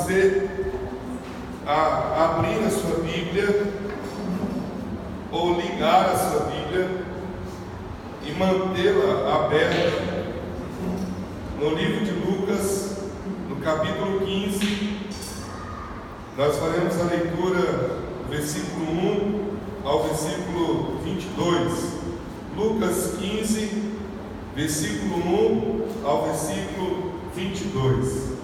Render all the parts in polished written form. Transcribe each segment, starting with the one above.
você a abrir a sua Bíblia, ou ligar a sua Bíblia e mantê-la aberta no livro de Lucas, no capítulo 15. Nós faremos a leitura do versículo 1 ao versículo 22. Lucas 15, versículo 1 ao versículo 22.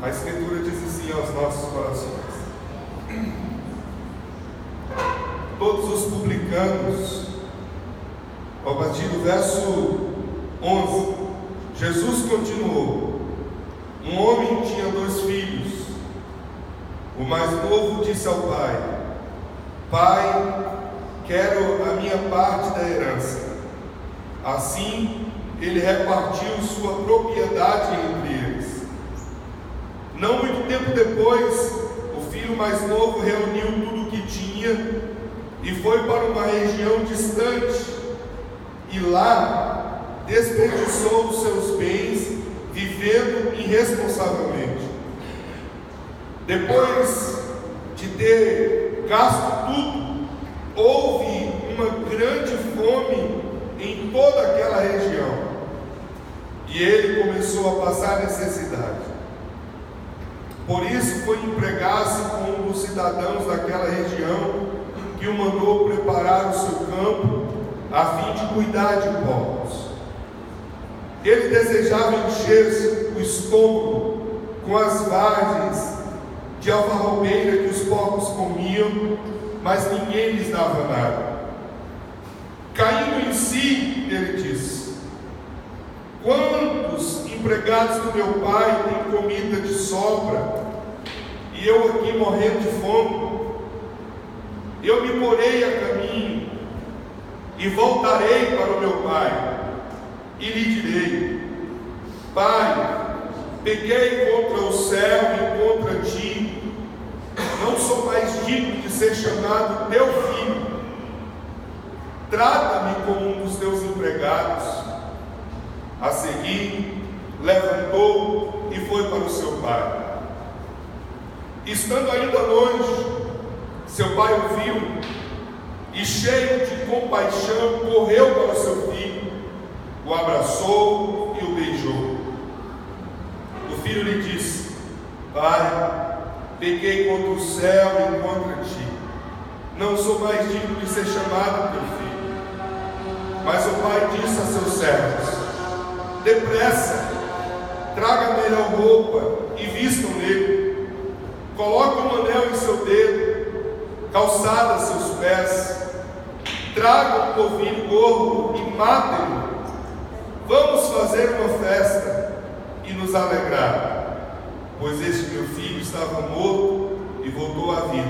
A Escritura diz assim aos nossos corações: todos os publicanos, a partir do verso 11, Jesus continuou: um homem tinha 2 filhos. O mais novo disse ao pai: Pai, quero a minha parte da herança. Assim, ele repartiu sua propriedade entre eles. Não muito tempo depois, o filho mais novo reuniu tudo o que tinha e foi para uma região distante, e lá desperdiçou os seus bens, vivendo irresponsavelmente. Depois de ter gasto tudo, houve uma grande fome em toda aquela região, e ele começou a passar necessidade. Por isso foi empregar-se com um dos cidadãos daquela região, que o mandou preparar o seu campo, a fim de cuidar de porcos. Ele desejava encher o estômago com as vagens de alfarrobeira que os porcos comiam, mas ninguém lhes dava nada. Caindo em si, ele disse: quantos empregados do meu pai têm comida de sobra, e eu aqui morrendo de fome? Eu me porei a caminho e voltarei para o meu pai, e lhe direi: Pai, pequei contra o céu e contra ti, não sou mais digno de ser chamado teu filho. Trata-me como um dos teus empregados. A seguir, levantou e foi para o seu pai. Estando ainda longe, seu pai o viu e, cheio de compaixão, correu para o seu filho, o abraçou e o beijou. O filho lhe disse: Pai, pequei contra o céu e contra ti, não sou mais digno de ser chamado teu filho. Mas o pai disse a seus servos: depressa, traga a melhor roupa e vistam nele. Coloque um anel em seu dedo, calçada a seus pés. Traga um novilho gordo e matem-no. Vamos fazer uma festa e nos alegrar, pois este meu filho estava morto e voltou à vida,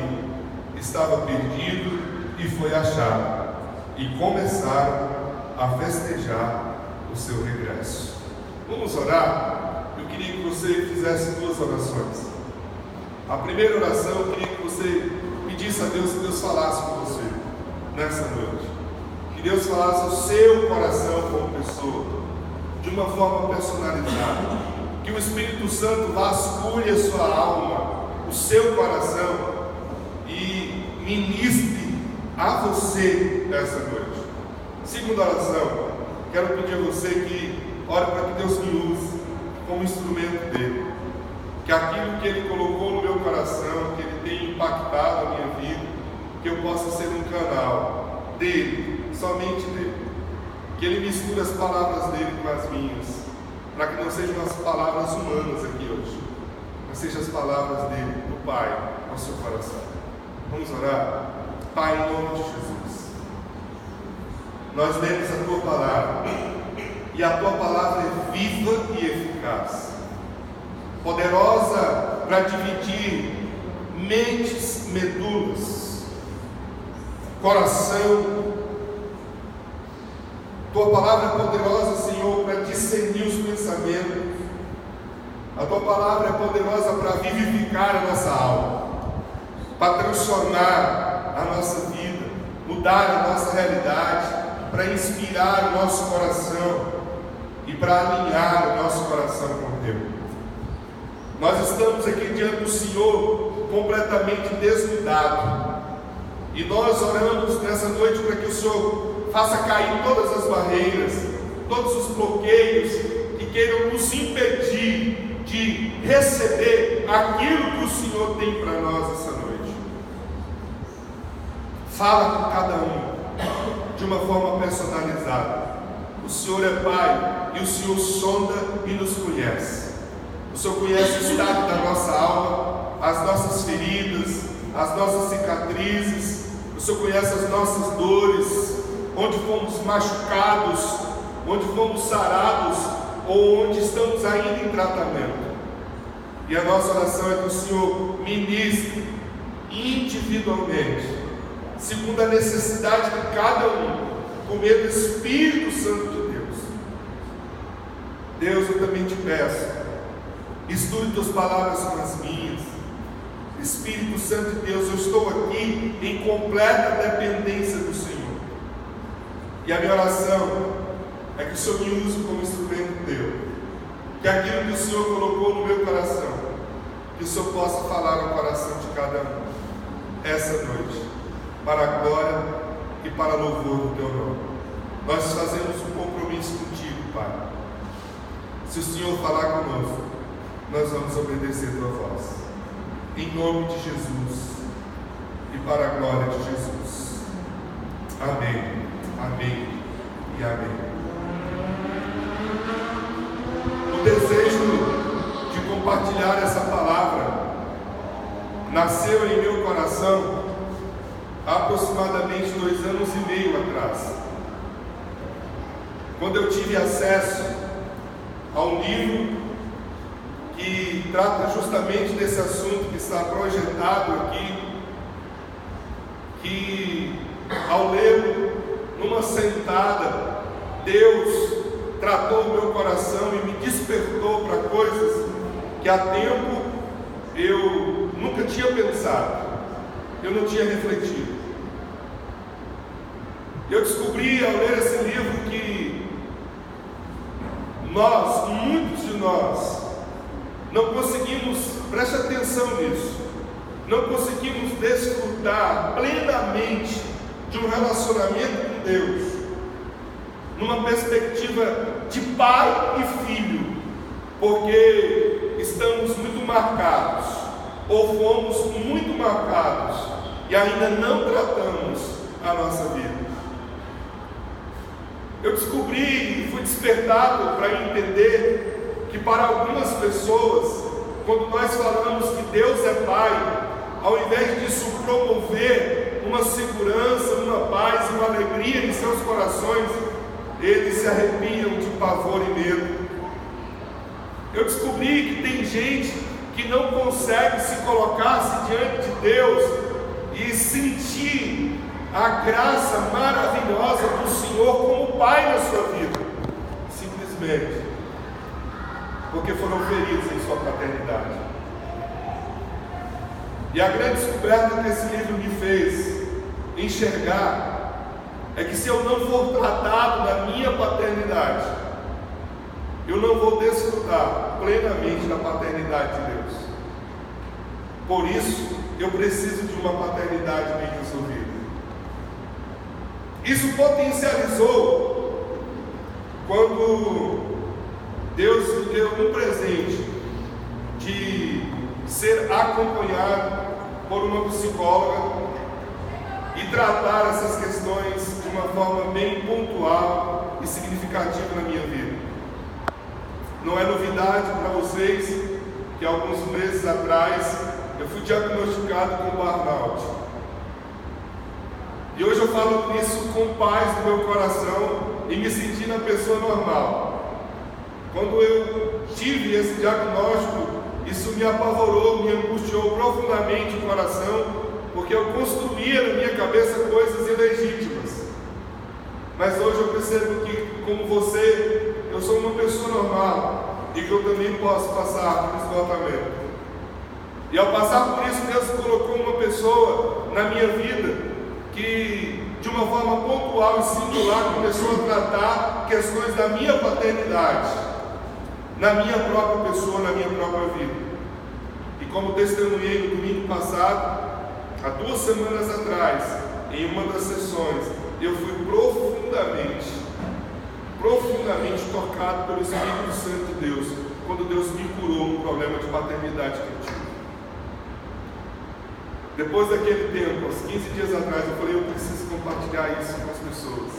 estava perdido e foi achado. E começaram a festejar o seu regresso. Vamos orar? Eu queria que você fizesse 2 orações. A primeira oração, eu queria que você pedisse a Deus que Deus falasse com você nessa noite. Que Deus falasse ao seu coração como pessoa, de uma forma personalizada. Que o Espírito Santo vasculhe a sua alma, o seu coração, e ministre a você nessa noite. Segunda oração, quero pedir a você que ore para que Deus me use como instrumento dele. Que aquilo que ele colocou no meu coração, que ele tem impactado a minha vida, que eu possa ser um canal dele, somente dele. Que ele misture as palavras dele com as minhas, para que não sejam as palavras humanas aqui hoje, mas sejam as palavras dele, do Pai, ao seu coração. Vamos orar? Pai, em nome de Jesus, nós lemos a tua palavra, e a tua palavra é viva e eficaz, poderosa para dividir mentes, medulas, coração. Tua palavra é poderosa, Senhor, para discernir os pensamentos. A Tua palavra é poderosa para vivificar a nossa alma, para transformar a nossa vida, mudar a nossa realidade, para inspirar o nosso coração e para alinhar o nosso coração com Deus. Nós estamos aqui diante do Senhor completamente desnudados, e nós oramos nessa noite para que o Senhor faça cair todas as barreiras, todos os bloqueios que queiram nos impedir de receber aquilo que o Senhor tem para nós essa noite. Fala com cada um de uma forma personalizada. O Senhor é Pai e o Senhor sonda e nos conhece. O Senhor conhece o estado da nossa alma, as nossas feridas, as nossas cicatrizes. O Senhor conhece as nossas dores, onde fomos machucados, onde fomos sarados ou onde estamos ainda em tratamento. E a nossa oração é que o Senhor ministre individualmente, segundo a necessidade de cada um, com medo do Espírito Santo de Deus. Deus, eu também te peço, estude tuas palavras com as minhas. Espírito Santo de Deus, eu estou aqui em completa dependência do Senhor. E a minha oração é que o Senhor me use como instrumento teu, que aquilo que o Senhor colocou no meu coração, que o Senhor possa falar no coração de cada um essa noite, para a glória e para louvor do teu nome. Nós fazemos um compromisso contigo, Pai. Se o Senhor falar conosco, nós vamos obedecer a tua voz, em nome de Jesus e para a glória de Jesus. Amém, amém e amém. O desejo de compartilhar essa palavra nasceu em meu coração há aproximadamente 2 anos e meio atrás, quando eu tive acesso a um livro que trata justamente desse assunto que está projetado aqui, que ao ler numa sentada, Deus tratou o meu coração e me despertou para coisas que há tempo eu nunca tinha pensado, eu não tinha refletido. Eu descobri ao ler esse livro que muitos de nós, não conseguimos, preste atenção nisso, não conseguimos desfrutar plenamente de um relacionamento com Deus, numa perspectiva de pai e filho, porque estamos muito marcados, ou fomos muito marcados, e ainda não tratamos a nossa vida. Eu descobri e fui despertado para entender que para algumas pessoas, quando nós falamos que Deus é Pai, ao invés disso promover uma segurança, uma paz, uma alegria em seus corações, eles se arrepiam de pavor e medo. Eu descobri que tem gente que não consegue se colocar diante de Deus e sentir a graça maravilhosa do Senhor como Pai na sua vida, simplesmente porque foram feridos em sua paternidade. E a grande descoberta que esse livro me fez enxergar é que se eu não for tratado da minha paternidade, eu não vou desfrutar plenamente da paternidade de Deus. Por isso, eu preciso de uma paternidade bem resolvida. Isso potencializou quando Deus me deu um presente de ser acompanhado por uma psicóloga e tratar essas questões de uma forma bem pontual e significativa na minha vida. Não é novidade para vocês que alguns meses atrás eu fui diagnosticado com burnout. E hoje eu falo isso com paz no meu coração e me sentindo uma pessoa normal. Quando eu tive esse diagnóstico, isso me apavorou, me angustiou profundamente o coração, porque eu construía na minha cabeça coisas ilegítimas. Mas hoje eu percebo que, como você, eu sou uma pessoa normal e que eu também posso passar por esgotamento. E ao passar por isso, Deus colocou uma pessoa na minha vida que, de uma forma pontual e singular, começou a tratar questões da minha paternidade, na minha própria pessoa, na minha própria vida. E como testemunhei no domingo passado, há 2 semanas atrás, em uma das sessões, eu fui profundamente tocado pelo Espírito Santo de Deus, quando Deus me curou um problema de paternidade que eu tive. Depois daquele tempo, uns 15 dias atrás, eu falei, eu preciso compartilhar isso com as pessoas.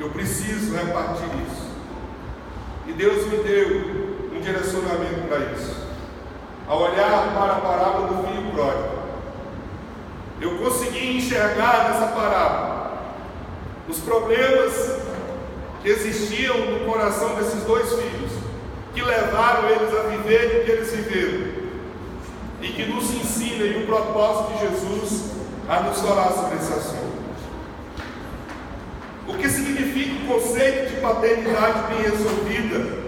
Eu preciso repartir isso. E Deus me deu um direcionamento para isso. Ao olhar para a parábola do filho pródigo, eu consegui enxergar nessa parábola os problemas que existiam no coração desses 2 filhos, que levaram eles a viver o que eles viveram, e que nos ensina, e o propósito de Jesus a nos falar sobre esse assunto. O que significa o conceito de paternidade bem resolvida?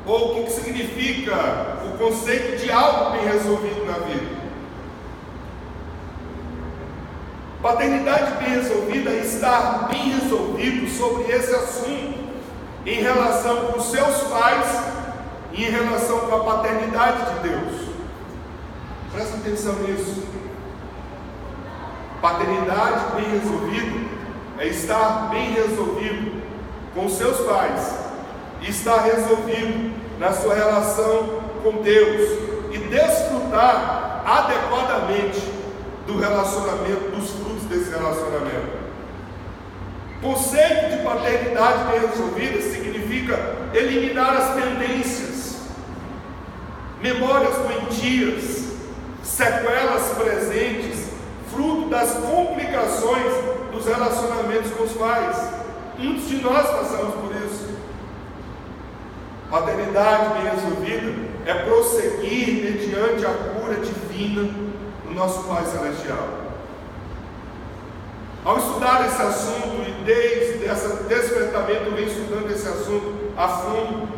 Ou o que significa o conceito de algo bem resolvido na vida? Paternidade bem resolvida é estar bem resolvido sobre esse assunto em relação com os seus pais e em relação com a paternidade de Deus. Presta atenção nisso. Paternidade bem resolvida é estar bem resolvido com os seus pais e estar resolvido na sua relação com Deus e desfrutar adequadamente do relacionamento, dos frutos desse relacionamento. Conceito de paternidade bem resolvida significa eliminar as pendências, memórias doentias, sequelas presentes, fruto das complicações dos relacionamentos com os pais. Muitos de nós passamos por isso. Paternidade bem resolvida é prosseguir mediante a cura divina do nosso Pai Celestial. Ao estudar esse assunto, e desde esse despertamento eu venho estudando esse assunto a fundo,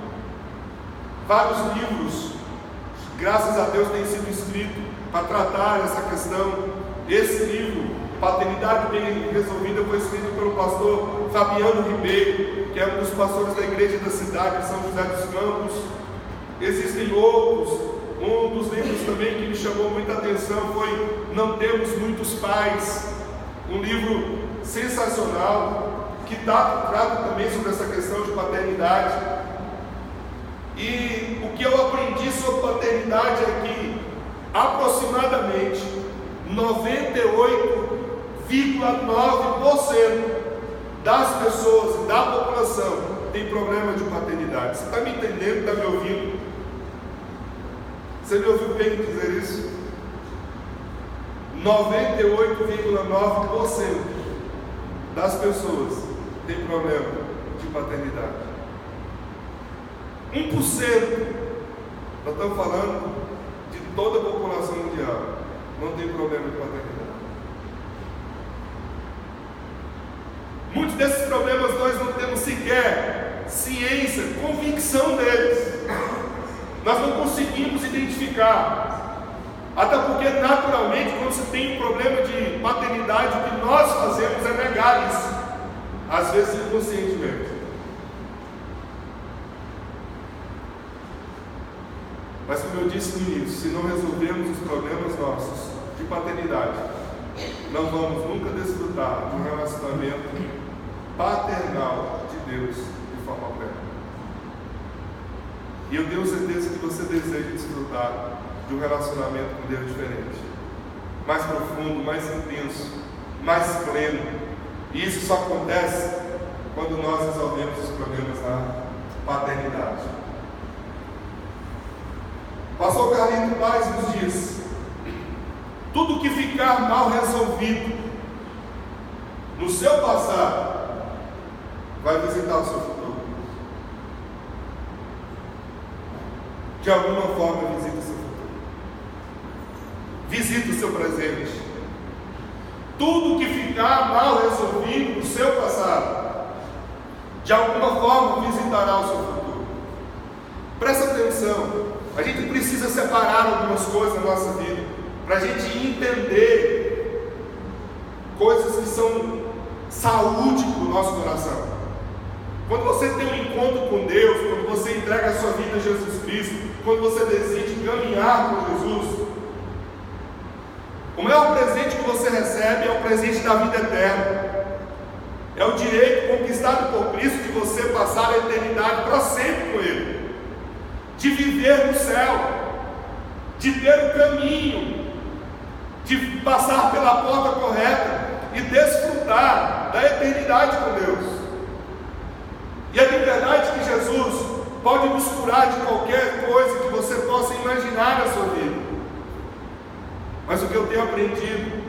vários livros, graças a Deus, têm sido escritos para tratar essa questão. Esse livro, Paternidade Bem Resolvida, foi escrito pelo pastor Fabiano Ribeiro, que é um dos pastores da igreja da cidade de São José dos Campos. Existem outros. Um dos livros também que me chamou muita atenção foi Não Temos Muitos Pais, um livro sensacional que trata também sobre essa questão de paternidade. E o que eu aprendi sobre paternidade é que aproximadamente 98,9% das pessoas e da população tem problema de paternidade. Você está me entendendo? Está me ouvindo? Você me ouviu bem dizer isso? 98,9% das pessoas tem problema de paternidade. 1%, nós estamos falando de toda a população mundial, não tem problema de paternidade. Muitos desses problemas nós não temos sequer ciência, convicção deles. Nós não conseguimos identificar. Até porque, naturalmente, quando você tem um problema de paternidade, o que nós fazemos é negar isso, às vezes inconscientemente. Mas, como eu disse no início, se não resolvermos os problemas nossos de paternidade, não vamos nunca desfrutar de um relacionamento paternal de Deus de forma plena. E eu tenho certeza que você deseja desfrutar de um relacionamento com Deus diferente, mais profundo, mais intenso, mais pleno. E isso só acontece quando nós resolvemos os problemas da paternidade. Pastor Carlito Paz nos diz: tudo que ficar mal resolvido no seu passado vai visitar o seu futuro. de alguma forma visita o seu futuro. Visita o seu presente. Tudo que ficar mal resolvido no seu passado, de alguma forma visitará o seu futuro. Presta atenção. A gente precisa separar algumas coisas na nossa vida, para a gente entender coisas que são saúde para o nosso coração. Quando você tem um encontro com Deus, quando você entrega a sua vida a Jesus Cristo, quando você decide caminhar com Jesus, o maior presente que você recebe é o presente da vida eterna. É o direito conquistado por Cristo de você passar a eternidade para sempre com Ele, de viver no céu, de ter o caminho, de passar pela porta correta e desfrutar da eternidade com Deus. E a liberdade que Jesus pode nos curar de qualquer coisa que você possa imaginar na sua vida. Mas o que eu tenho aprendido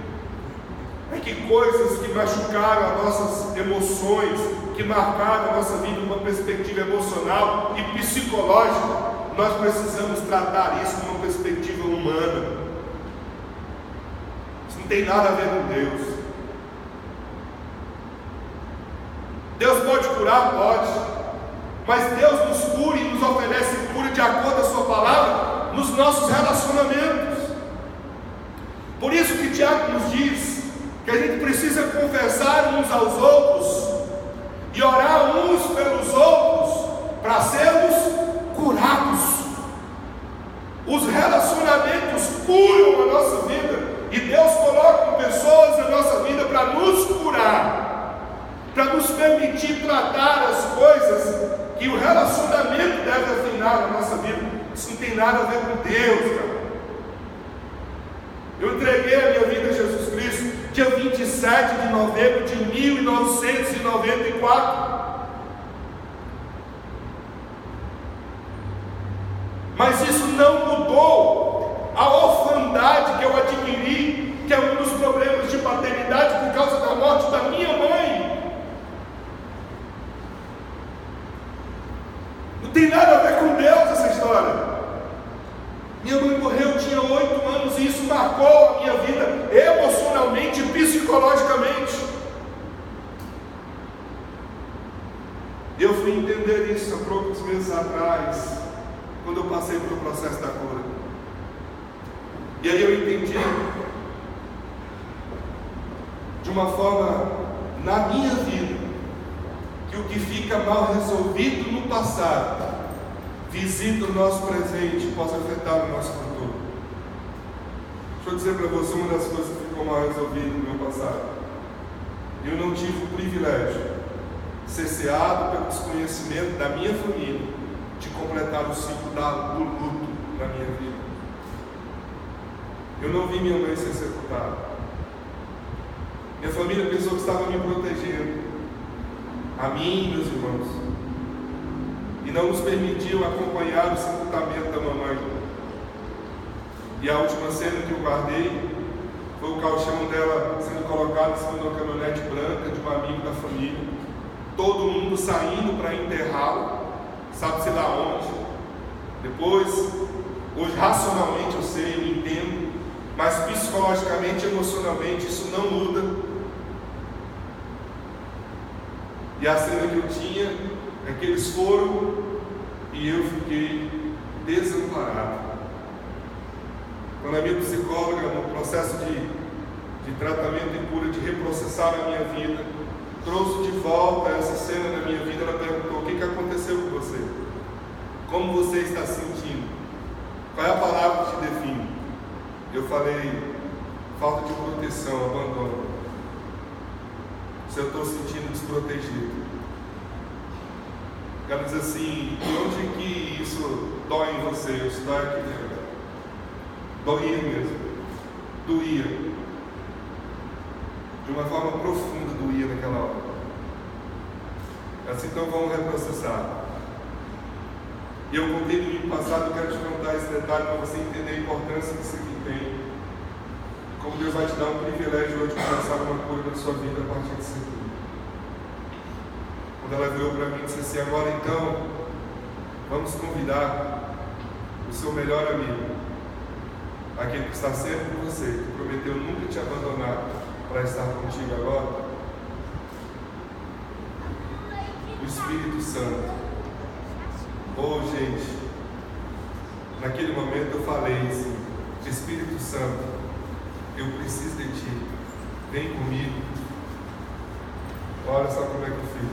é que coisas que machucaram as nossas emoções, que marcaram a nossa vida numa perspectiva emocional e psicológica, nós precisamos tratar isso numa perspectiva humana. Isso não tem nada a ver com Deus. Deus pode curar? Pode. Mas Deus nos cura e nos oferece cura de acordo com a sua palavra nos nossos relacionamentos. Por isso que Tiago nos diz que a gente precisa confessar uns aos outros e orar uns pelos outros para sermos curados. Os relacionamentos curam a nossa vida e Deus coloca pessoas na nossa vida para nos curar, para nos permitir tratar as coisas que o relacionamento deve afinar na nossa vida. Isso não tem nada a ver com Deus, cara. Eu entreguei a minha vida a Jesus Cristo dia 27 de novembro de 1994. Mas isso não mudou a orfandade que eu adquiri, que é um dos problemas de paternidade por causa da morte da minha mãe. Não tem nada a ver com Deus essa história. Minha mãe morreu, eu tinha 8 anos e isso marcou a minha vida emocionalmente e psicologicamente. Eu fui entender isso há poucos meses atrás, quando eu passei pelo processo da cura. E aí eu entendi de uma forma na minha vida que o que fica mal resolvido no passado visita o nosso presente e pode afetar o nosso futuro. Deixa eu dizer para você uma das coisas que ficou mal resolvido no meu passado. Eu não tive o privilégio, cerceado pelo desconhecimento da minha família, de completar o ciclo do luto na minha vida. Eu não vi minha mãe ser sepultada. Minha família pensou que estava me protegendo, a mim e meus irmãos, e não nos permitiu acompanhar o sepultamento da mamãe. E a última cena que eu guardei foi o caixão dela sendo colocado em cima de uma caminhonete branca de um amigo da família, todo mundo saindo para enterrá-lo, sabe-se lá onde. Depois, hoje racionalmente eu sei, eu entendo, mas psicologicamente, emocionalmente isso não muda. E a cena que eu tinha é que eles foram e eu fiquei desamparado. Quando a minha psicóloga, no processo de tratamento e cura, de reprocessar a minha vida, trouxe de volta essa cena da minha vida, ela perguntou: o que aconteceu com você? Como você está se sentindo? Qual é a palavra que te define? Eu falei: falta de proteção, abandono. Se eu estou sentindo desprotegido. Ela diz assim: de onde que isso dói em você? Isso dói aqui dentro. Doía mesmo. Doía. De uma forma profunda doía naquela hora. Ela disse: então vamos reprocessar. E eu contei no domingo passado, eu quero te contar esse detalhe para você entender a importância que isso aqui tem. Como Deus vai te dar um privilégio hoje de começar uma cura na sua vida a partir disso aqui. Quando ela virou para mim e disse assim: agora então, vamos convidar o seu melhor amigo, aquele que está sempre com você, que prometeu nunca te abandonar para estar contigo agora, o Espírito Santo. Oh, gente, naquele momento eu falei assim: Espírito Santo, eu preciso de ti, vem comigo. Olha só como é que eu fiz.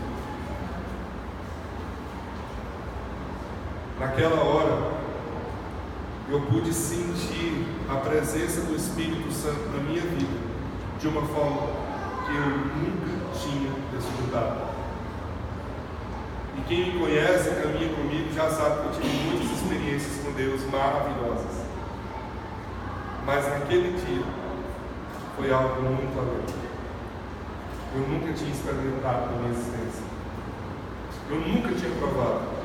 Naquela hora, eu pude sentir a presença do Espírito Santo na minha vida de uma forma que eu nunca tinha desfrutado. E quem me conhece, caminha comigo, já sabe que eu tive muitas experiências com Deus maravilhosas. Mas naquele dia, foi algo muito além. Eu nunca tinha experimentado na minha existência. Eu nunca tinha provado.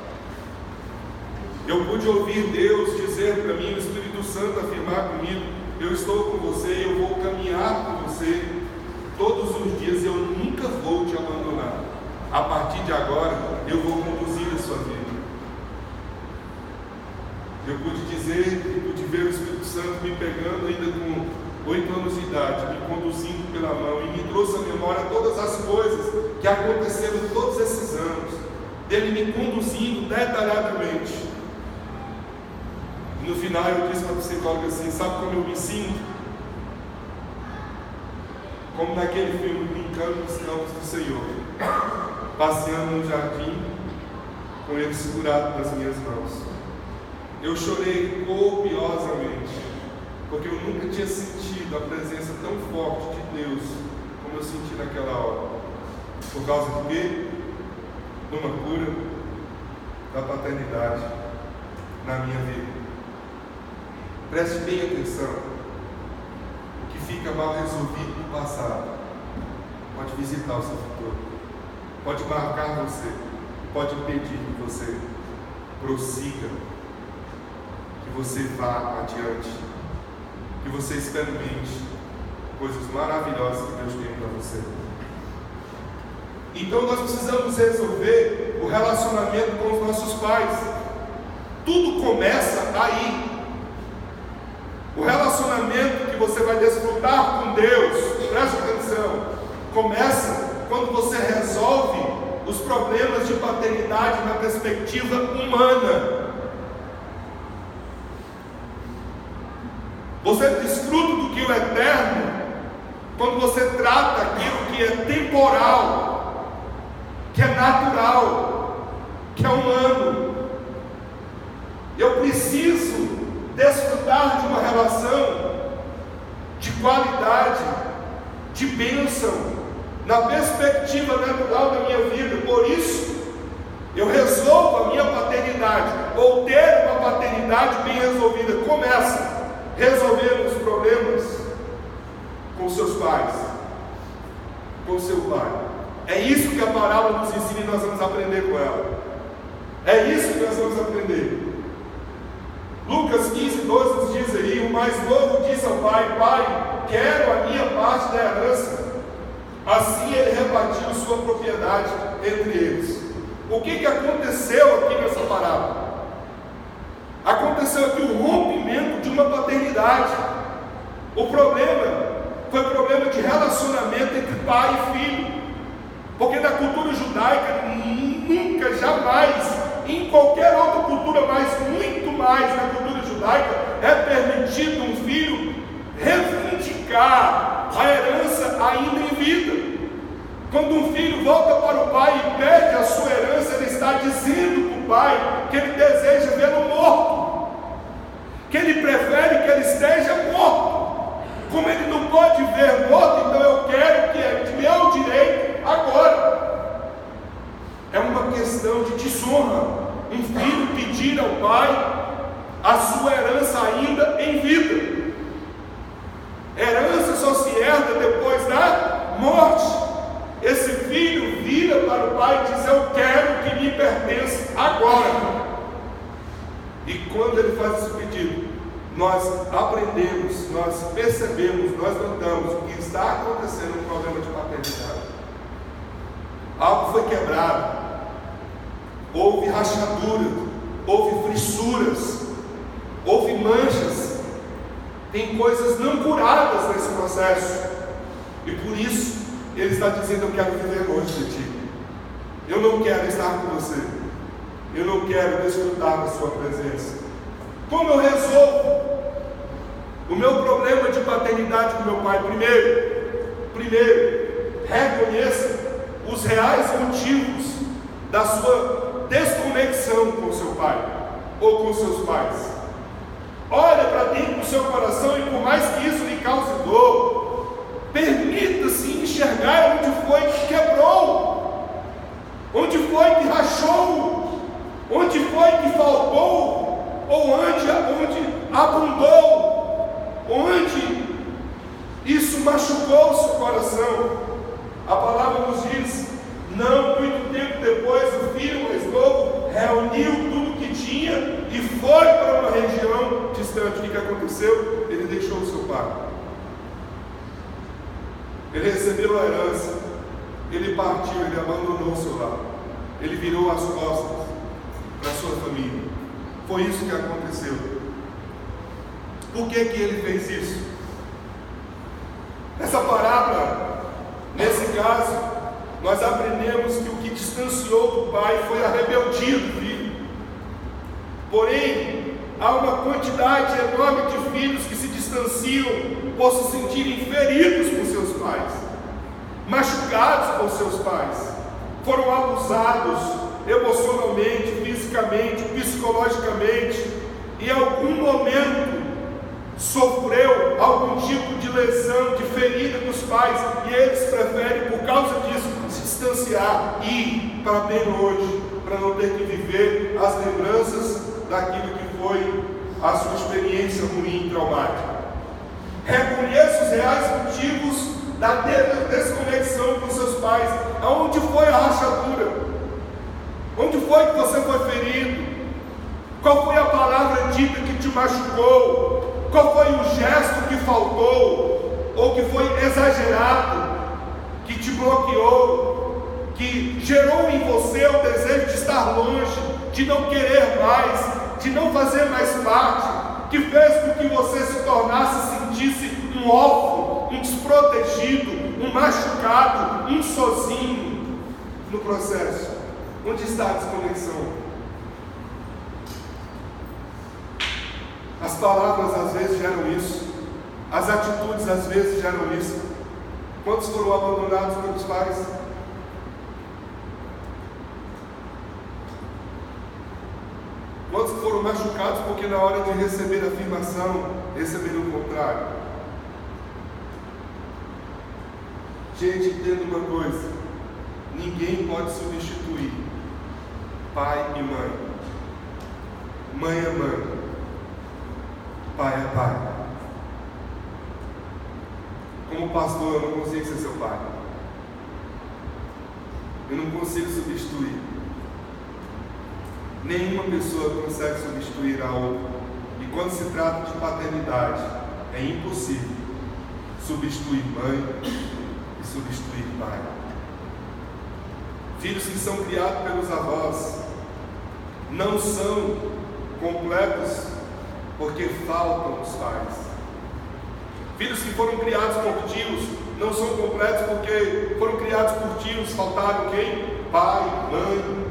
Eu pude ouvir Deus dizer para mim, o Espírito Santo afirmar comigo: eu estou com você, eu vou caminhar com você todos os dias, eu nunca vou te abandonar. A partir de agora, eu vou conduzir a sua vida. Eu pude dizer, eu pude ver o Espírito Santo me pegando ainda com 8 anos de idade, me conduzindo pela mão, e me trouxe à memória todas as coisas que aconteceram todos esses anos, dele me conduzindo detalhadamente. E no final eu disse para a psicóloga assim: sabe como eu me sinto? Como naquele filme Brincando nos Campos do Senhor, passeando no jardim, com ele segurado nas minhas mãos. Eu chorei copiosamente, porque eu nunca tinha sentido a presença tão forte de Deus como eu senti naquela hora. Por causa de quê? De uma cura da paternidade na minha vida. Preste bem atenção. O que fica mal resolvido no passado pode visitar o seu futuro, pode marcar você, pode impedir que você prossiga, que você vá adiante, que você experimente coisas maravilhosas que Deus tem para você. Então nós precisamos resolver o relacionamento com os nossos pais. Tudo começa aí. O relacionamento que você vai desfrutar com Deus, preste atenção, começa quando você resolve os problemas de paternidade na perspectiva humana. Você desfruta do que é eterno quando você trata aquilo que é temporal, que é natural, que é humano. Eu preciso desfrutar de uma relação de qualidade, de bênção, na perspectiva natural da minha vida. Por isso, eu resolvo a minha paternidade, ou ter uma paternidade bem resolvida. Começa resolvendo os problemas com seus pais, com seu pai. É isso que a parábola nos ensina e nós vamos aprender com ela. É isso que nós vamos aprender. Lucas 15, 12 nos diz aí: o mais novo disse ao pai: pai, quero a minha parte da herança. Assim ele repartiu sua propriedade entre eles. O que aconteceu aqui nessa parábola? Aconteceu aqui o rompimento de uma paternidade. O problema foi problema de relacionamento entre pai e filho. Porque na cultura judaica, nunca, jamais, em qualquer outra cultura, mas muito mais na cultura judaica, é permitido um filho reivindicar a herança ainda em vida. Quando um filho volta para o pai e pede a sua herança, ele está dizendo para o pai que ele deseja vê-lo morto, que ele prefere que ele esteja morto. Como ele não pode ver morto, então eu quero que é de meu direito agora. É uma questão de desonra. Um filho pedir ao pai a sua herança ainda em vida. Herança só se herda depois da morte. Esse filho vira para o pai e diz: eu quero que me pertence agora. E quando ele faz esse pedido, nós aprendemos, nós percebemos, nós notamos que está acontecendo um problema de paternidade. Algo foi quebrado, houve rachadura, houve fissuras, manchas, tem coisas não curadas nesse processo, e por isso Ele está dizendo: eu quero viver longe de ti, eu não quero estar com você, eu não quero desfrutar da sua presença. Como eu resolvo o meu problema de paternidade com meu pai? Primeiro, reconheça os reais motivos da sua desconexão com seu pai ou com seus pais. Olha para dentro do seu coração, e por mais que isso lhe cause dor, permita-se enxergar onde foi que quebrou, onde foi que rachou, onde foi que faltou, ou onde abundou, onde isso machucou o seu coração. A palavra nos diz: não muito tempo depois, o filho mais novo reuniu tudo que tinha e foi para uma região distante. O que aconteceu? Ele deixou o seu pai, ele recebeu a herança, ele partiu, ele abandonou o seu lar, ele virou as costas para a sua família. Foi isso que aconteceu. Por que ele fez isso? Essa parábola, nesse caso, nós aprendemos que o que distanciou do pai foi a rebeldia do filho. Porém, há uma quantidade enorme de filhos que se distanciam por se sentirem feridos por seus pais, machucados por seus pais, foram abusados emocionalmente, fisicamente, psicologicamente, e em algum momento sofreu algum tipo de lesão, de ferida dos pais, e eles preferem, por causa disso, se distanciar e ir para bem longe, para não ter que viver as lembranças daquilo que foi a sua experiência ruim e traumática. Reconheça os reais motivos da desconexão com seus pais. Aonde foi a rachadura? Onde foi que você foi ferido? Qual foi a palavra dita que te machucou? Qual foi o gesto que faltou? Ou que foi exagerado? Que te bloqueou? Que gerou em você o desejo de estar longe, de não querer mais, de não fazer mais parte, que fez com que você se tornasse, sentisse um órfão, um desprotegido, um machucado, um sozinho no processo? Onde está a desconexão? As palavras às vezes geram isso, as atitudes às vezes geram isso. Quantos foram abandonados pelos pais? Quantos foram machucados porque na hora de receber a afirmação, receberam o contrário? Gente, entenda uma coisa: ninguém pode substituir pai e mãe. Mãe é mãe, pai é pai. Como pastor, eu não consigo ser seu pai, eu não consigo substituir. Nenhuma pessoa consegue substituir a outra. E quando se trata de paternidade, é impossível substituir mãe e substituir pai. Filhos que são criados pelos avós não são completos porque faltam os pais. Filhos que foram criados por tios não são completos porque foram criados por tios, faltaram quem? Pai, mãe.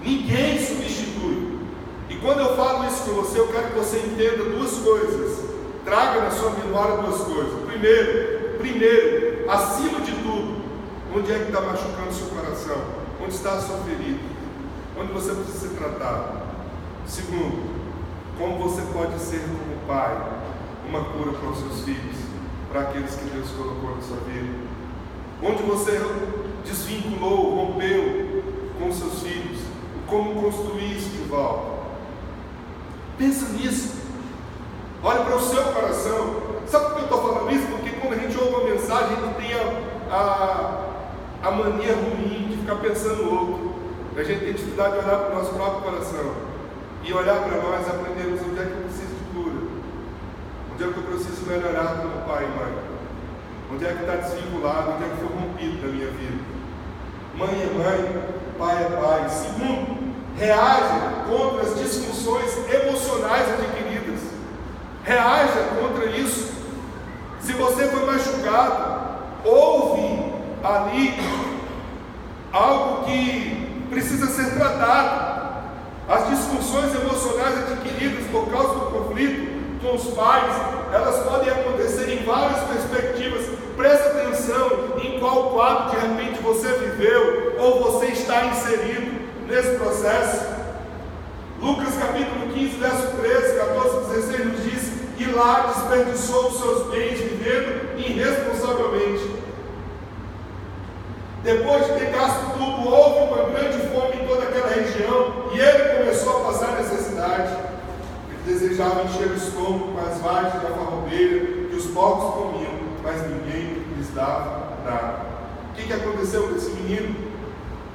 Ninguém substitui. E quando eu falo isso com você, eu quero que você entenda duas coisas. Traga na sua memória duas coisas. Primeiro, acima de tudo, onde é que está machucando o seu coração? Onde está a sua ferida? Onde você precisa ser tratado? Segundo, como você pode ser como pai uma cura para os seus filhos, para aqueles que Deus colocou na sua vida? Onde você desvinculou, rompeu com os seus filhos? Como construir isso de volta? Pensa nisso. Olha para o seu coração. Sabe por que eu estou falando isso? Porque quando a gente ouve uma mensagem, a gente tem a mania ruim de ficar pensando no outro. A gente tem dificuldade de olhar para o nosso próprio coração e olhar para nós e aprendermos onde é que eu preciso de cura, onde é que eu preciso melhorar como pai e mãe, onde é que está desvinculado, onde é que foi rompido na minha vida. Mãe é mãe, pai é pai. Segundo, reage contra as disfunções emocionais adquiridas. Reaja contra isso. Se você foi machucado, houve ali algo que precisa ser tratado. As disfunções emocionais adquiridas por causa do conflito com os pais, elas podem acontecer em várias perspectivas. Presta atenção em qual quadro de repente você viveu ou você está inserido nesse processo. Lucas capítulo 15, verso 13, 14, 16 nos diz: e lá desperdiçou os seus bens vivendo irresponsavelmente. Depois de ter gasto tudo, houve uma grande fome em toda aquela região e ele começou a passar necessidade. Ele desejava encher o estômago com as vagens da farroupilha que os porcos comiam, mas ninguém lhes dava nada. O que aconteceu com esse menino?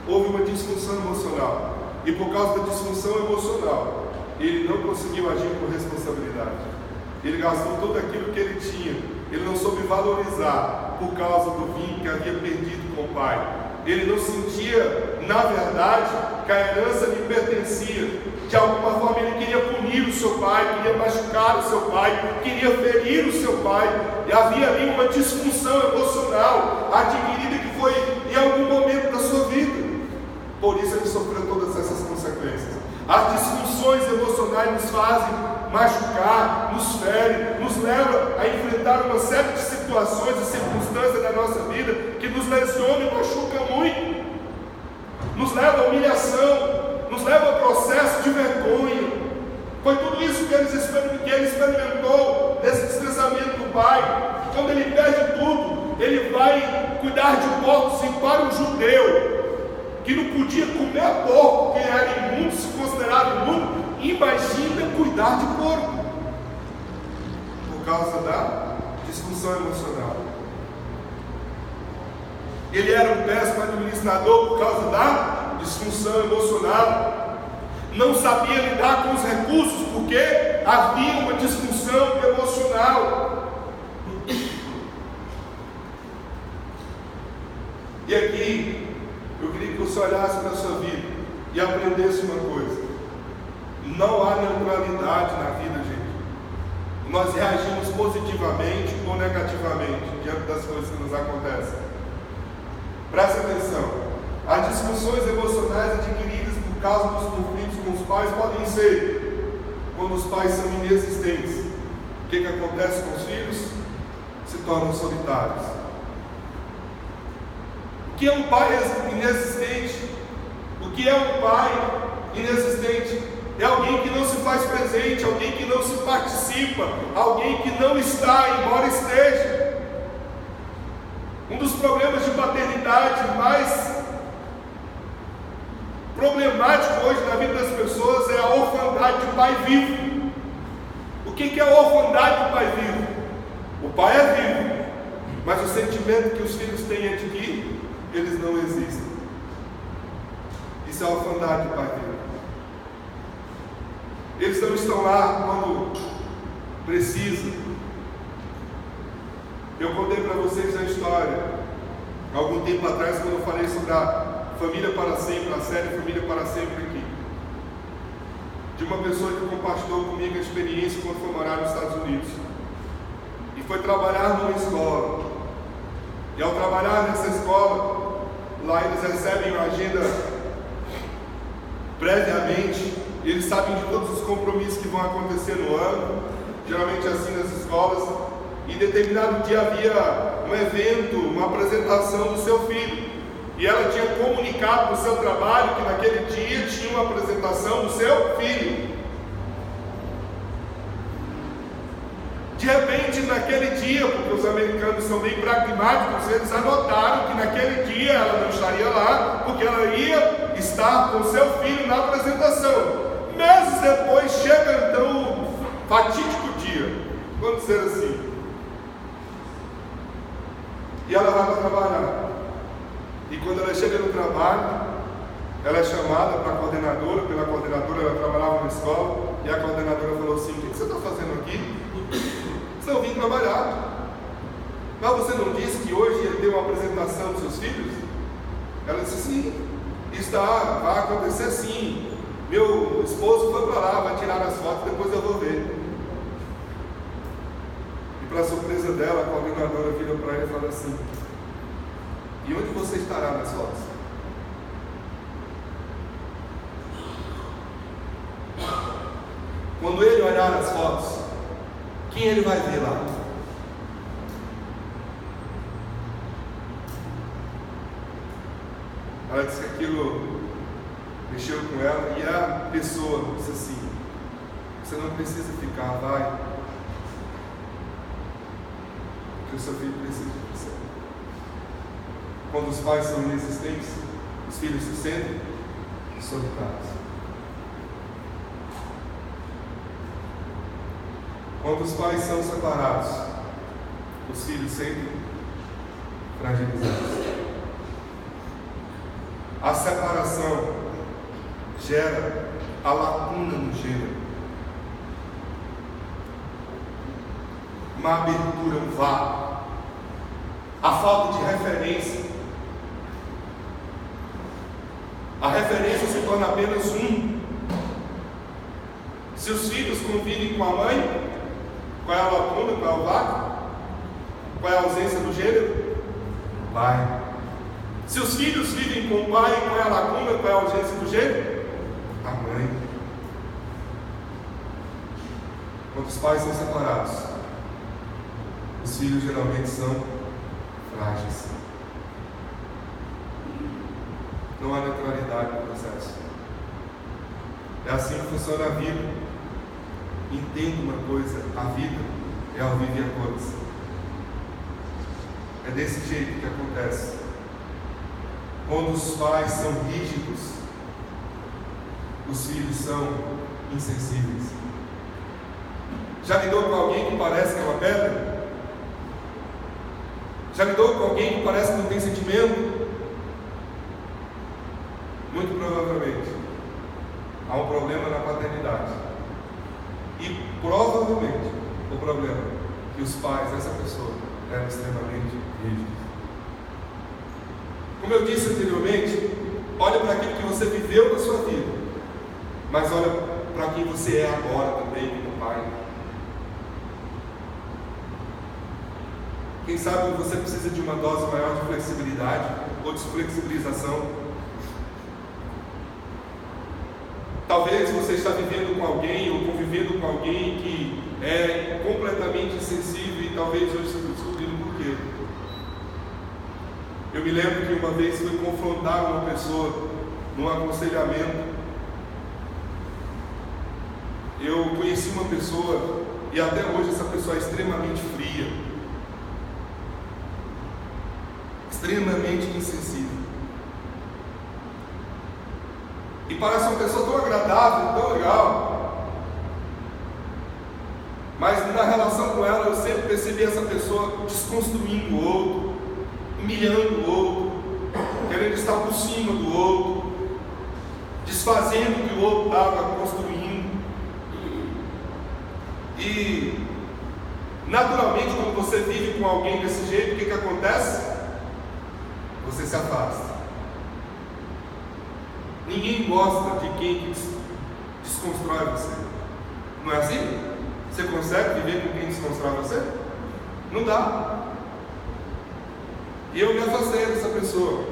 Houve uma disfunção emocional, e por causa da disfunção emocional, ele não conseguiu agir com responsabilidade. Ele gastou tudo aquilo que ele tinha. Ele não soube valorizar por causa do vinho que havia perdido com o pai. Ele não sentia, na verdade, que a herança lhe pertencia. De alguma forma ele queria punir o seu pai, queria machucar o seu pai, queria ferir o seu pai. E havia ali uma disfunção emocional adquirida que foi em algum momento da sua vida. Por isso ele sofreu todas essas consequências. As disfunções emocionais nos fazem machucar, nos fere, nos leva a enfrentar uma série de situações e circunstâncias da nossa vida que nos lesiona e machuca muito, nos leva a humilhação, nos leva a processo de vergonha. Foi tudo isso que ele experimentou nesse distanciamento do pai. Quando ele perde tudo, ele vai cuidar de porcos. E para um judeu que não podia comer porco, que era imundo, se considerava imundo, imagina cuidar de porco, por causa da disfunção emocional. Ele era um péssimo administrador por causa da disfunção emocional. Não sabia lidar com os recursos porque havia uma disfunção emocional. E aqui eu queria que você olhasse para a sua vida e aprendesse uma coisa: não há neutralidade na vida, gente. Nós reagimos positivamente ou negativamente diante das coisas que nos acontecem. Presta atenção: as disfunções emocionais adquiridas por causa dos conflitos com os pais podem ser quando os pais são inexistentes. O que acontece com os filhos? Se tornam solitários. O que é um pai inexistente? O que é um pai inexistente? É alguém que não se faz presente, alguém que não se participa, alguém que não está, embora esteja. Um dos problemas de paternidade mais problemático hoje na vida das pessoas é a orfandade de pai vivo. O que é a orfandade do pai vivo? O pai é vivo, mas o sentimento que os filhos têm é de que eles não existem. Isso é a orfandade do pai vivo. Eles não estão lá quando precisam. Eu contei para vocês a história, algum tempo atrás, quando eu falei sobre a Família para Sempre, a série Família para Sempre aqui, de uma pessoa que compartilhou comigo a experiência quando foi morar nos Estados Unidos e foi trabalhar numa escola. E ao trabalhar nessa escola, lá eles recebem uma agenda previamente. Eles sabem de todos os compromissos que vão acontecer no ano, geralmente assim nas escolas. E em determinado dia havia um evento, uma apresentação do seu filho. E ela tinha comunicado no seu trabalho que naquele dia tinha uma apresentação do seu filho. De repente, naquele dia, porque os americanos são bem pragmáticos, eles anotaram que naquele dia ela não estaria lá, porque ela ia estar com seu filho na apresentação. Meses depois chega então o fatídico dia, vamos dizer assim, e ela vai para trabalhar. E quando ela chega no trabalho, ela é chamada para a coordenadora, pela coordenadora. Ela trabalhava na escola, e a coordenadora falou assim: o que você está fazendo aqui? Você não vim trabalhar, mas você não disse que hoje ia ter uma apresentação dos seus filhos? Ela disse: sim, vai acontecer sim. Meu esposo foi para lá, vai tirar as fotos, depois eu vou ver. para surpresa dela, a coordenadora vira para ela e fala assim: e onde você estará nas fotos? Quando ele olhar as fotos, quem ele vai ver lá? Ela disse que aquilo mexeu com ela, e a pessoa disse assim: você não precisa ficar, vai, porque o seu filho precisa de você. Quando os pais são inexistentes, os filhos se sentem solitários. Quando os pais são separados, os filhos se sentem fragilizados. A separação gera a lacuna no gênero, uma abertura, um vácuo, a falta de referência. A referência se torna apenas um. Se os filhos convivem com a mãe, qual é a lacuna, qual é o vácuo? Qual é a ausência do gênero? Pai. Se os filhos vivem com o pai, qual é a lacuna, qual é a ausência do gênero? A mãe. Quando os pais são separados, os filhos geralmente são frágeis. Não há neutralidade no processo. É assim que funciona a vida. Entenda uma coisa: a vida é ao vivo e a cores. É desse jeito que acontece. Quando os pais são rígidos, os filhos são insensíveis. Já lidou com alguém que parece que é uma pedra? Já lidou com alguém que parece que não tem sentimento? Muito provavelmente há um problema na paternidade. E provavelmente o problema é que os pais dessa pessoa eram extremamente rígidos. Como eu disse anteriormente, olha para aquilo que você viveu na sua vida, mas olha para quem você é agora também, como pai. Quem sabe você precisa de uma dose maior de flexibilidade ou desflexibilização. Talvez você está vivendo com alguém ou convivendo com alguém que é completamente insensível e talvez hoje você está descobrindo por quê. Eu me lembro que uma vez fui confrontar uma pessoa num aconselhamento. Eu conheci uma pessoa e até hoje essa pessoa é extremamente fria, extremamente insensível. E parece uma pessoa tão agradável, tão legal. Mas na relação com ela eu sempre percebi essa pessoa desconstruindo o outro, humilhando o outro, querendo estar por cima do outro, desfazendo o que o outro estava construindo. E naturalmente, quando você vive com alguém desse jeito, o que acontece? Você se afasta. Ninguém gosta de quem desconstrói você. Não é assim? Você consegue viver com quem desconstrói você? Não dá. E eu me afastei dessa pessoa.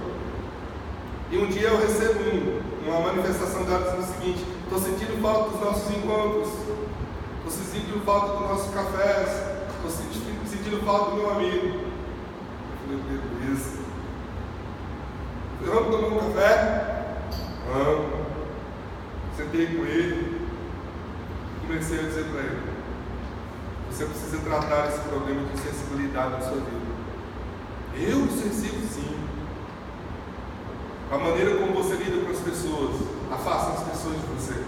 E um dia eu recebo uma manifestação dela dizendo o seguinte: estou sentindo falta dos nossos encontros, estou sentindo falta dos nossos cafés, estou sentindo falta do meu amigo. Eu falei: beleza. Vamos tomar um café? Vamos. Sentei com ele, comecei a dizer para ele: você precisa tratar esse problema de sensibilidade na sua vida. Eu sensível, sim. A maneira como você lida com as pessoas afasta as pessoas de você,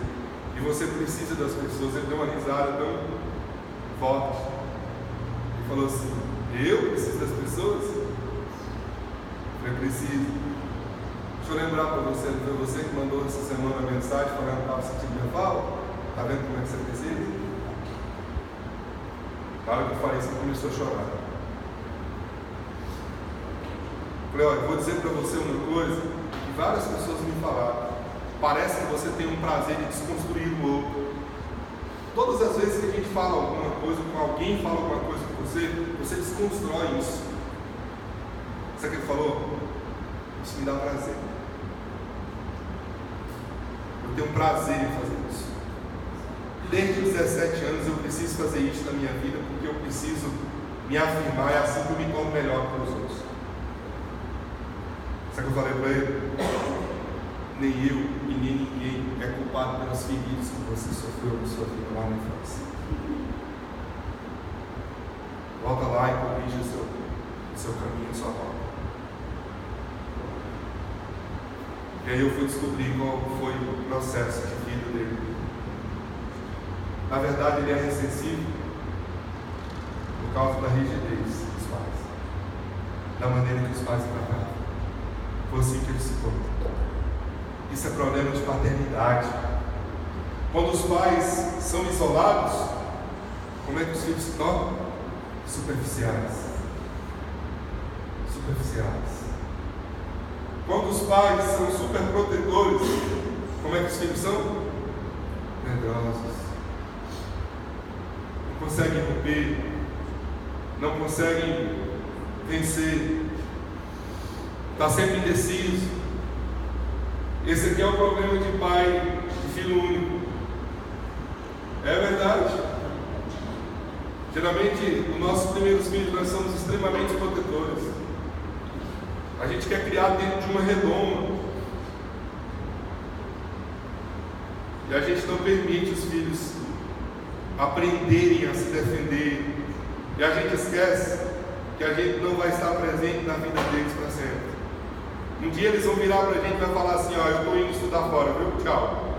e você precisa das pessoas. Ele deu uma risada tão forte e falou assim: eu preciso das pessoas? Eu preciso. Deixa eu lembrar para você, não foi você que mandou essa semana a mensagem falando que estava sentindo minha falta? Está vendo como é que você precisa? Na hora que eu falei isso, ele começou a chorar. Falei: olha, vou dizer para você uma coisa que várias pessoas me falaram. Parece que você tem um prazer de desconstruir o outro. Todas as vezes que a gente fala alguma coisa, com alguém fala alguma coisa com você desconstrói isso. Sabe o que ele falou? Isso me dá prazer. Eu tenho prazer em fazer isso. Desde os 17 anos eu preciso fazer isso na minha vida, porque eu preciso me afirmar, é assim que eu me torno melhor para os outros. Sabe o que eu falei para ele? Nem eu e nem ninguém é culpado pelas feridas que você sofreu na sua vida lá na infância. Volta lá e corrija o seu caminho, a sua rota. E aí eu fui descobrir qual foi o processo de vida dele. Na verdade, ele é ressensível por causa da rigidez dos pais, da maneira que os pais tratavam. Foi assim que ele se tornou. Isso é problema de paternidade. Quando os pais são isolados, como é que os filhos se tornam? Superficiais. Quando os pais são superprotetores, como é que os filhos são? Medrosos. Não conseguem romper, não conseguem vencer, está sempre indeciso. Esse aqui é o problema de pai de filho único. É verdade. Geralmente, os nossos primeiros filhos, nós somos extremamente protetores. A gente quer criar dentro de uma redoma. E a gente não permite os filhos aprenderem a se defender. E a gente esquece que a gente não vai estar presente na vida deles para sempre. Um dia eles vão virar para a gente e vai falar assim: ó, eu estou indo estudar fora, viu? Tchau.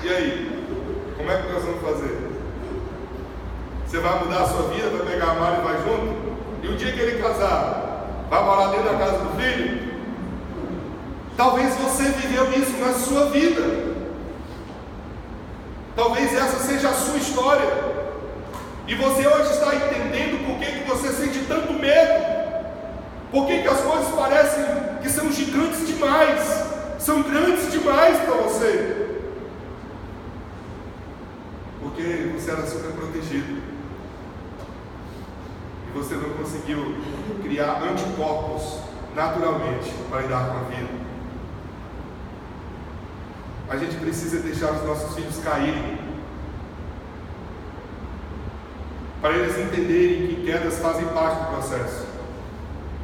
E aí? Como é que nós vamos fazer? Você vai mudar a sua vida, vai pegar a mala e vai junto? E o dia que ele casar, vai morar dentro da casa do filho? Talvez você viveu isso na sua vida. Talvez essa seja a sua história. E você hoje está entendendo por que você sente tanto medo. Por que as coisas parecem que são gigantes demais? São grandes demais para você. Porque você era super protegido. E você não conseguiu criar anticorpos naturalmente para lidar com a vida. A gente precisa deixar os nossos filhos caírem, para eles entenderem que quedas fazem parte do processo.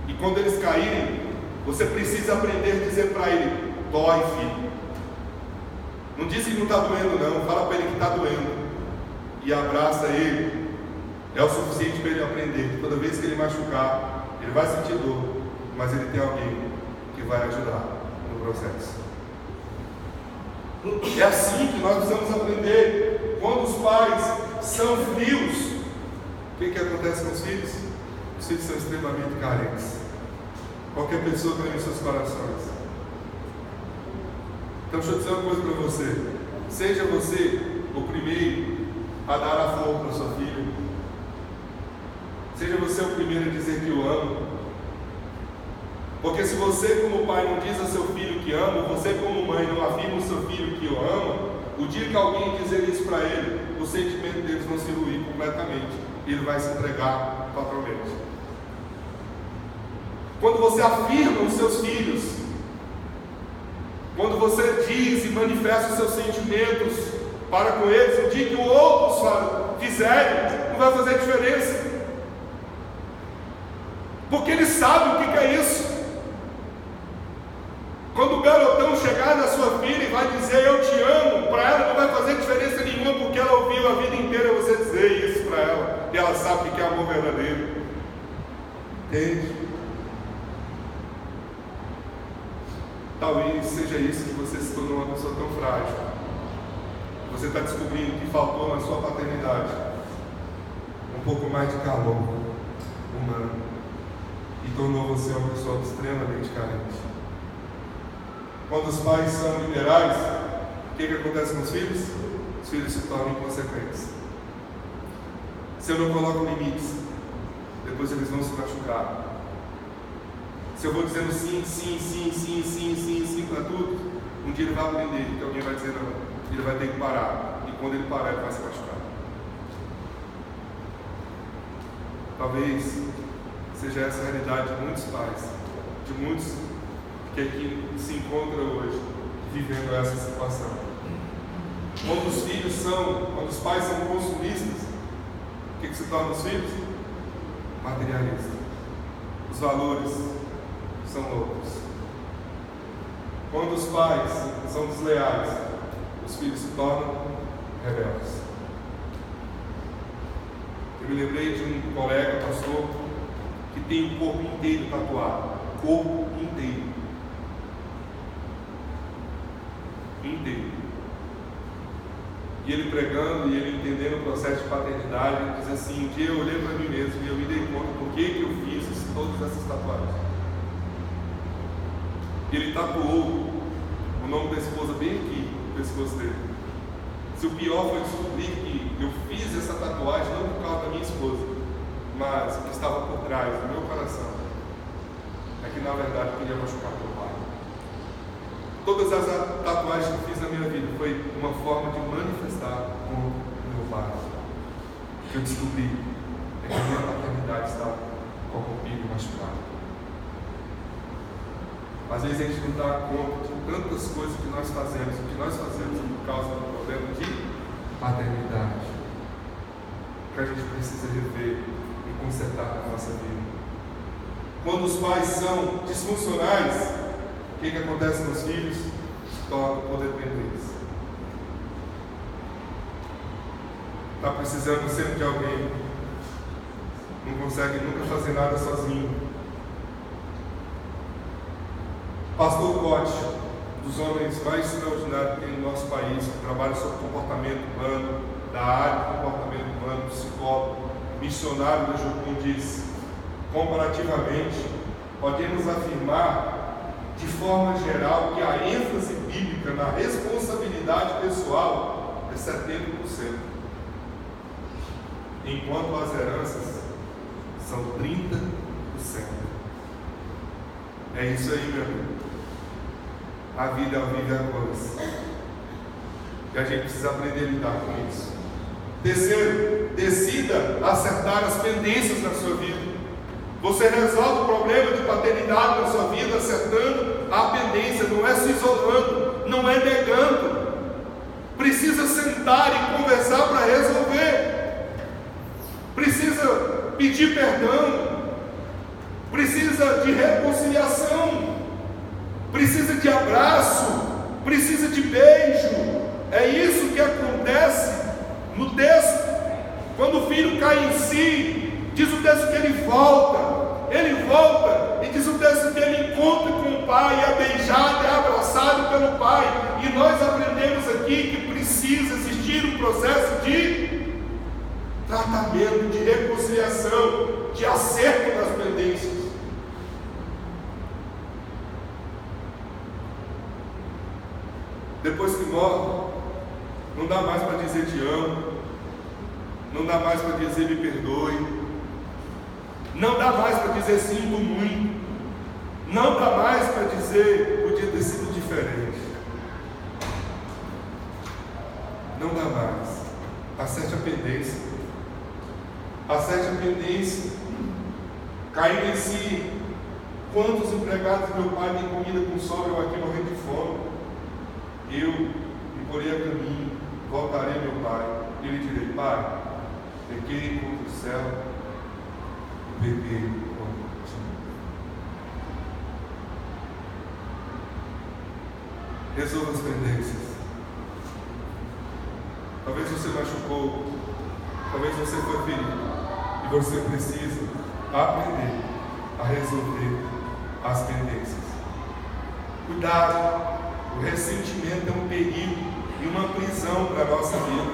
E quando eles caírem, você precisa aprender a dizer para ele: dói, filho. Não diz que não está doendo, não. Fala para ele que está doendo. E abraça ele. É o suficiente para ele aprender que toda vez que ele machucar, ele vai sentir dor, mas ele tem alguém que vai ajudar no processo. É assim que nós precisamos aprender. Quando os pais são frios, o que acontece com os filhos? Os filhos são extremamente carentes. Qualquer pessoa tem em seus corações. Então deixa eu dizer uma coisa para você. Seja você o primeiro a dar a flor para sua filha. Seja você o primeiro a dizer que o ama. Porque se você como pai não diz a seu filho que ama, você como mãe não afirma o seu filho que o ama, o dia que alguém dizer isso para ele, os sentimentos deles vão se ruir completamente. E ele vai se entregar totalmente. Quando você afirma os seus filhos, quando você diz e manifesta os seus sentimentos para com eles, o dia que o outro fizerem, não vai fazer diferença. Porque ele sabe o que é isso. Quando o garotão chegar na sua filha e vai dizer eu te amo, para ela não vai fazer diferença nenhuma, porque ela ouviu a vida inteira você dizer isso para ela, e ela sabe o que é amor verdadeiro. Entende? Talvez seja isso que você se tornou uma pessoa tão frágil. Você está descobrindo que faltou na sua paternidade um pouco mais de calor humano, e tornou você uma pessoa extremamente carente. Quando os pais são liberais, o que acontece com os filhos? Os filhos se tornam inconsequentes. Se eu não coloco limites, depois eles vão se machucar. Se eu vou dizendo sim, sim, sim, sim, sim, sim, sim para tudo, um dia ele vai aprender que alguém vai dizer não. Ele vai ter que parar. E quando ele parar, ele vai se machucar. Talvez seja essa a realidade de muitos pais, de muitos que aqui se encontram hoje, vivendo essa situação. Quando os pais são consumistas, o que se torna os filhos? Materialistas. Os valores são outros. Quando os pais são desleais, os filhos se tornam rebeldes. Eu me lembrei de um colega, pastor, que tem o corpo inteiro tatuado. Corpo inteiro. Inteiro. E ele pregando e ele entendendo o processo de paternidade, ele diz assim: um dia eu olhei para mim mesmo e eu me dei conta por que eu fiz todas essas tatuagens. E ele tatuou o nome da esposa bem aqui no pescoço dele. Se o pior foi descobrir que eu fiz essa tatuagem não por causa da minha esposa, mas o que estava por trás do meu coração é que na verdade eu queria machucar meu pai. Todas as tatuagens que eu fiz na minha vida foi uma forma de manifestar com o meu pai. O que eu descobri é que a minha paternidade estava corrompida e machucada. Às vezes a gente não dá conta de tantas coisas que nós fazemos, o que nós fazemos por causa do problema de paternidade, que a gente precisa rever e consertar na nossa vida. Quando os pais são disfuncionais, o que acontece com os filhos? Se tornam codependentes. Está precisando sempre de alguém, não consegue nunca fazer nada sozinho. Pastor Cote, dos homens mais extraordinários que tem no nosso país, que trabalha sobre comportamento humano, da área de comportamento humano, psicólogo, missionário da Jocum, diz: comparativamente, podemos afirmar de forma geral que a ênfase bíblica na responsabilidade pessoal é 70%, enquanto as heranças são 30%. É isso aí, meu amigo. A vida é o viver a cores. E a gente precisa aprender a lidar com isso. Terceiro, decida acertar as pendências na sua vida. Você resolve o problema de paternidade na sua vida acertando a pendência, não é se isolando, não é negando. Precisa sentar e conversar para resolver. Precisa pedir perdão. Precisa de reconciliação. Precisa de abraço. Precisa de beijo. É isso que acontece no texto. Quando o filho cai em si, diz o texto que ele volta e diz o texto que ele encontra com o pai, é beijado, é abraçado pelo pai. E nós aprendemos aqui que precisa existir um processo de tratamento, de reconciliação, de acerto das pendências. Depois que morre, não dá mais para dizer te amo, não dá mais para dizer me perdoe, não dá mais para dizer sinto muito, não dá mais para dizer podia ter sido diferente. Não dá mais. Acerte a pendência. Acerte a pendência. Caindo em si. Quantos empregados meu pai tem comida com sobra, eu aqui morrendo de fome? Eu me porei a caminho, voltarei meu pai. E lhe direi: pai, pequei contra o céu, pequei contra ti. Resolva as pendências. Talvez você machucou, talvez você foi ferido, e você precisa aprender a resolver as pendências. Cuidado, o ressentimento é um perigo e uma prisão para a nossa vida.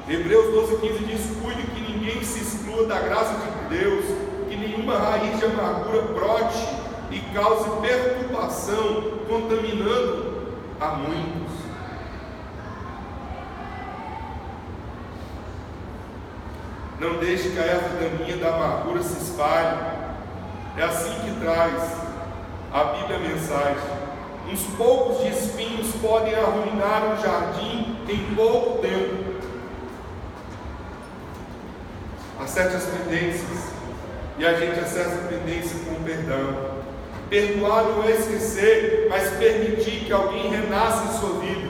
Hebreus 12:15 diz: cuide que ninguém se exclua da graça de Deus, que nenhuma raiz de amargura brote e cause perturbação, contaminando a muitos. Não deixe que a erva daninha da amargura se espalhe. É assim que traz a Bíblia a mensagem. Uns poucos de espinhos podem arruinar um jardim em pouco tempo. acerte as pendências, e a gente acessa a pendência com o perdão. Perdoar não é esquecer, mas permitir que alguém renasça em sua vida.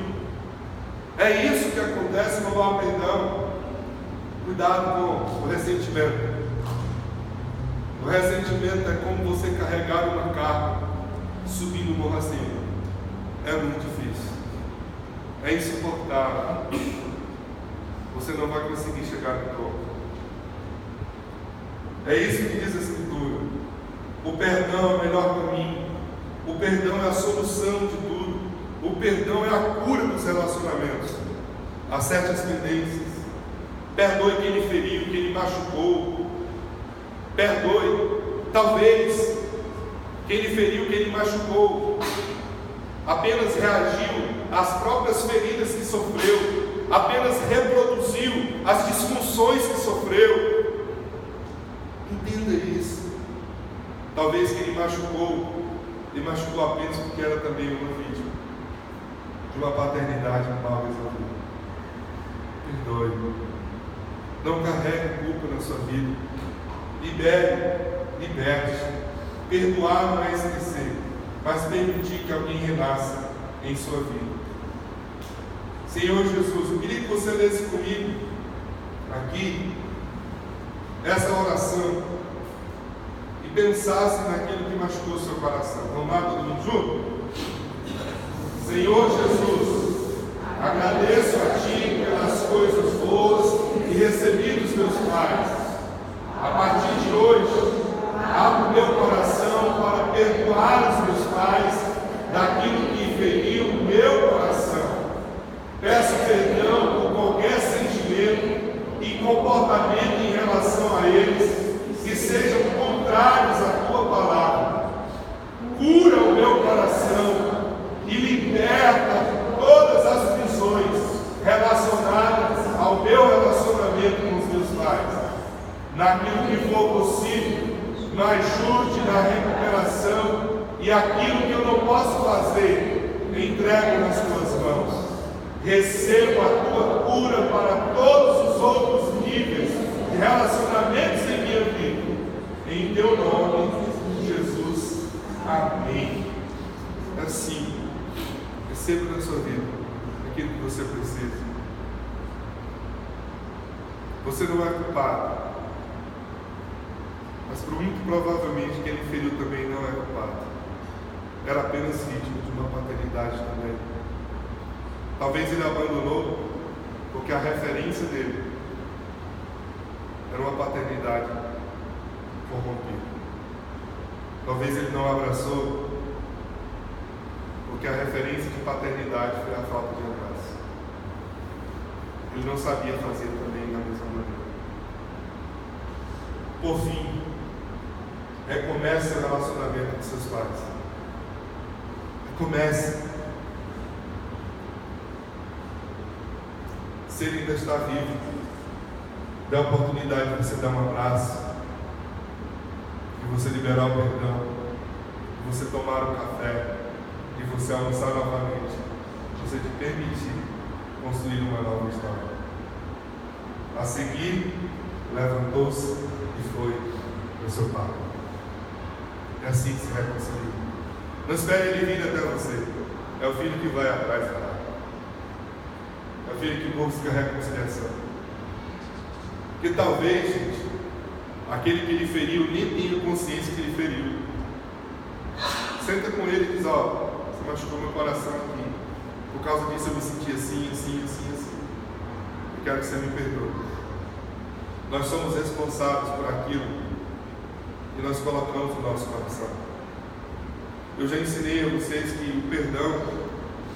É isso que acontece quando há perdão. Cuidado com o ressentimento. O ressentimento é como você carregar uma carga subindo o morro acima. É muito difícil. É insuportável. Você não vai conseguir chegar no topo. É isso que diz a Escritura. O perdão é o melhor caminho. O perdão é a solução de tudo. O perdão é a cura dos relacionamentos. Acerte as pendências. Perdoe quem lhe feriu, quem lhe machucou. Perdoe. Talvez quem lhe feriu, quem lhe machucou, apenas reagiu às próprias feridas que sofreu, apenas reproduziu as disfunções que sofreu. Entenda isso. Talvez quem lhe machucou apenas porque era também uma vítima de uma paternidade mal resolvida. Perdoe. Não carregue culpa na sua vida. Liberte. Perdoar não é esquecer, mas permitir que alguém renasça em sua vida. Senhor Jesus, eu queria que você lesse comigo aqui essa oração e pensasse naquilo que machucou o seu coração. Vamos lá, todo mundo junto? Senhor Jesus, agradeço a Ti pelas coisas boas que recebi dos meus pais. A partir de hoje, abro meu coração para perdoar os meus pais daquilo que feriu o meu coração. Peço perdão por qualquer sentimento e comportamento em relação a eles que sejam contrários à Tua palavra. Cura o meu coração e liberta todas as prisões relacionadas ao meu relacionamento com os meus pais. Naquilo que for possível, me ajude na recuperação, e aquilo que eu não posso fazer, entrego nas Tuas mãos. Recebo a Tua cura para todos os outros níveis de relacionamentos em minha vida. Em Teu nome, Jesus. Amém. Assim, receba na sua vida aquilo que você precisa. Você não é culpado, mas muito provavelmente quem lhe feriu também não é culpado. Era apenas vítima de uma paternidade também. Talvez ele abandonou porque a referência dele era uma paternidade corrompida. Talvez ele não abraçou porque a referência de paternidade foi a falta de abraço. Ele não sabia fazer também da mesma maneira. Por fim, recomece o relacionamento com seus pais. Recomece. Se ele ainda está vivo, dê a oportunidade de você dar um abraço, de você liberar o perdão, de você tomar um café, de você almoçar novamente, de você te permitir construir uma nova história. A seguir, levantou-se e foi para o seu pai. É assim que se reconcilia. Não espere ele vir até você. É o filho que vai atrás da água. É o filho que busca a reconciliação. Porque talvez, gente, aquele que lhe feriu nem tenha consciência que lhe feriu. Senta com ele e diz: ó, você machucou meu coração aqui. Por causa disso eu me senti assim. Eu quero que você me perdoe. Nós somos responsáveis por aquilo que nós colocamos no nosso coração. Eu já ensinei a vocês que o perdão,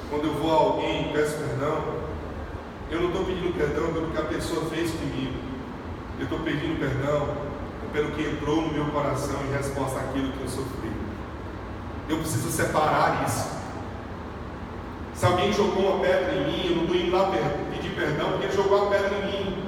quando eu vou a alguém e peço perdão, eu não estou pedindo perdão pelo que a pessoa fez comigo. Eu estou pedindo perdão pelo que entrou no meu coração em resposta àquilo que eu sofri. Eu preciso separar isso. Se alguém jogou uma pedra em mim, eu não estou indo lá pedir perdão porque ele jogou a pedra em mim.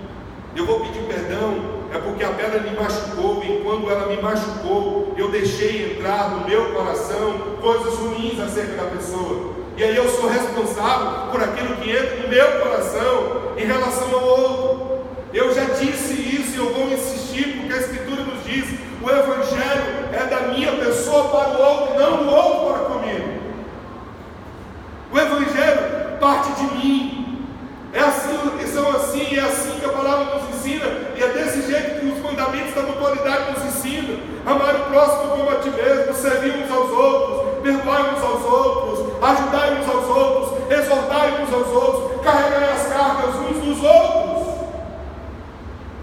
Eu vou pedir perdão é porque a pedra me machucou, e quando ela me machucou, eu deixei entrar no meu coração coisas ruins acerca da pessoa. E aí eu sou responsável por aquilo que entra no meu coração em relação ao outro. Eu já disse isso disse, eu vou insistir, porque a Escritura nos diz, o Evangelho é da minha pessoa para o outro, não do outro para comigo. O Evangelho parte de mim. É assim que a palavra nos ensina, e é desse jeito que os mandamentos da mutualidade nos ensinam. Amar o próximo como a ti mesmo, servir uns aos outros, perdoar uns aos outros, ajudar uns aos outros, exortar uns aos outros, carregar as cargas uns dos outros.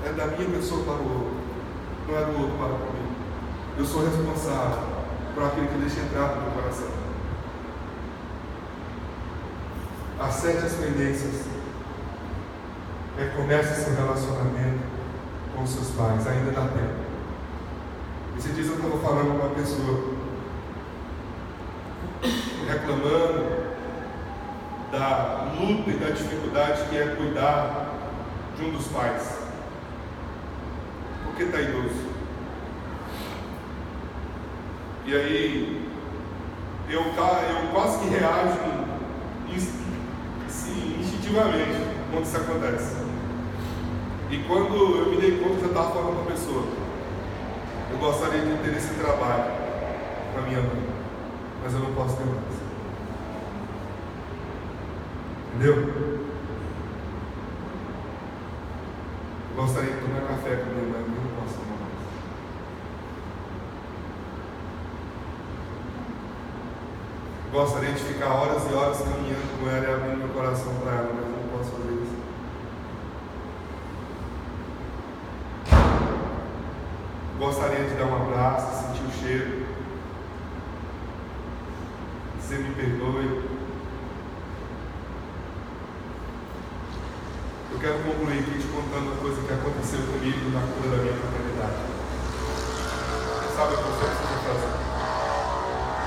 É da minha pessoa para o outro, não é do outro para comigo. Eu sou responsável por aquilo que deixa entrar no meu coração. Acerte as pendências. Comece seu relacionamento com seus pais, ainda dá tempo. Esses dias eu estava falando com uma pessoa, reclamando da luta e da dificuldade que é cuidar de um dos pais, porque está idoso. E aí eu quase que reajo instintivamente quando isso acontece. E quando eu me dei conta que eu estava falando com a pessoa, eu gostaria de ter esse trabalho com a minha mãe, mas eu não posso ter mais. Entendeu? Eu gostaria de tomar café com a minha mãe, mas eu não posso tomar mais. Eu gostaria de ficar horas e horas caminhando com ela e abrindo meu coração para ela, mas eu não posso fazer isso. Gostaria de dar um abraço, sentir o cheiro, dizer me perdoe. Eu quero concluir aqui te contando uma coisa que aconteceu comigo na cura da minha paternidade. Sabe o que você precisa fazer?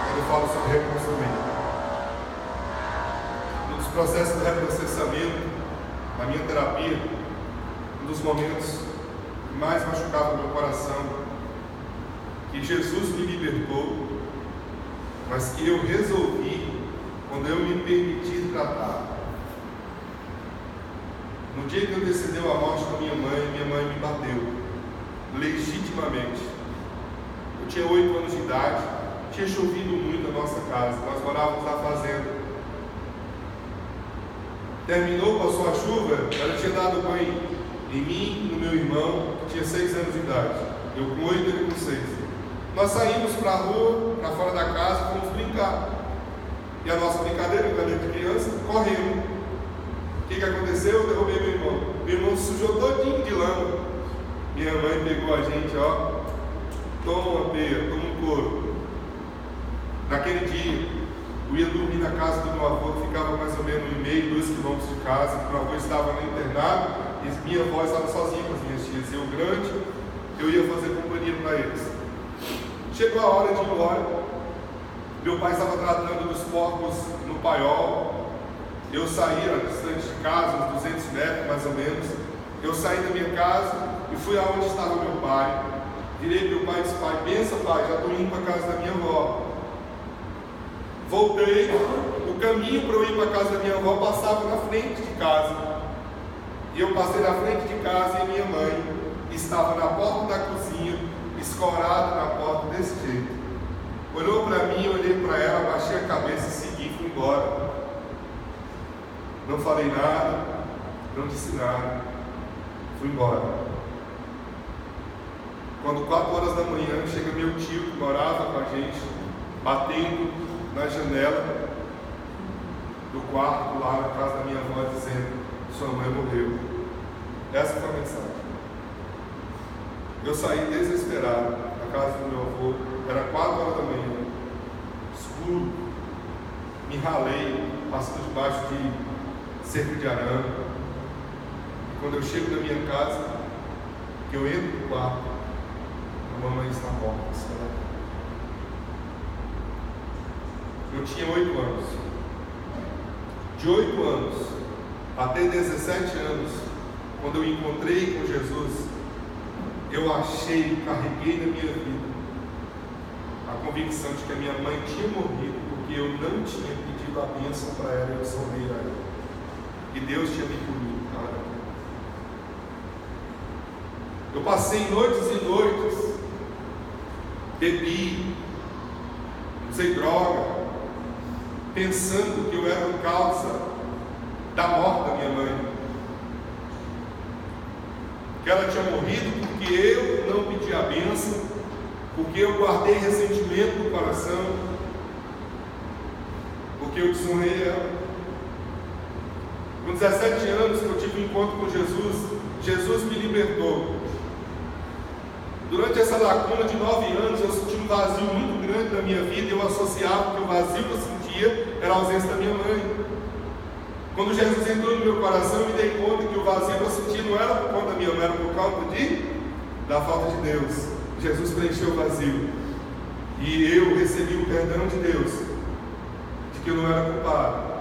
Quando eu falo sobre reconstruir, um dos processos de reprocessamento na minha terapia, um dos momentos que mais machucava o meu coração, que Jesus me libertou, mas que eu resolvi quando eu me permiti tratar. No dia que eu decidi a morte da minha mãe me bateu, legitimamente. Eu tinha 8 anos de idade, tinha chovido muito na nossa casa, nós morávamos na fazenda. Terminou, passou a chuva, ela tinha dado banho em mim e no meu irmão, que tinha 6 anos de idade. Eu com 8 e ele com 6. Nós saímos para a rua, para fora da casa, fomos brincar. E a nossa brincadeira de criança, correndo. O que aconteceu? Eu derrubei meu irmão. Meu irmão sujou todinho de lama. Minha mãe pegou a gente, ó. Toma uma peia, toma um couro. Naquele dia, eu ia dormir na casa do meu avô, que ficava mais ou menos 1,5, 2 quilômetros de casa. Meu avô estava no internado e minha avó estava sozinha com as minhas tias. Eu grande, eu ia fazer companhia para eles. Chegou a hora de ir embora. Meu pai estava tratando dos porcos no paiol. Eu saí distante de casa, uns 200 metros mais ou menos. Eu saí da minha casa e fui aonde estava meu pai. Virei para meu pai e disse: pai, benção pai, já estou indo para a casa da minha avó. Voltei, o caminho para eu ir para a casa da minha avó passava na frente de casa. E eu passei na frente de casa e minha mãe estava na porta da cozinha, escorada na porta desse jeito. Olhou para mim, olhei para ela, baixei a cabeça e segui e fui embora. Não falei nada, não disse nada, fui embora. Quando 4 horas da manhã chega meu tio que morava com a gente, batendo na janela do quarto lá na casa da minha avó, dizendo: sua mãe morreu. Essa foi a mensagem. Eu saí desesperado da casa do meu avô, era 4 horas da manhã, escuro, me ralei, passando debaixo de cerca de arame. E quando eu chego na minha casa, que eu entro no quarto, a mamãe está morta. Eu tinha 8 anos. De 8 anos até 17 anos, quando eu encontrei com Jesus, eu achei, carreguei na minha vida a convicção de que a minha mãe tinha morrido porque eu não tinha pedido a bênção para ela e eu salvei ela. E Deus tinha me punido, cara. Eu passei noites e noites, bebi, usei droga, pensando que eu era a causa da morte da minha mãe. Que ela tinha morrido porque eu não pedi a bênção, porque eu guardei ressentimento no coração, porque eu desonrei ela. Com 17 anos que eu tive um encontro com Jesus, Jesus me libertou. Durante essa lacuna de 9 anos, eu senti um vazio muito grande na minha vida, e eu associava que o vazio que eu sentia era a ausência da minha mãe. Quando Jesus entrou no meu coração, eu me dei conta que o vazio que eu sentia não era por conta da minha mãe, era por causa da falta de Deus. Jesus preencheu o vazio, e eu recebi o perdão de Deus, de que eu não era culpado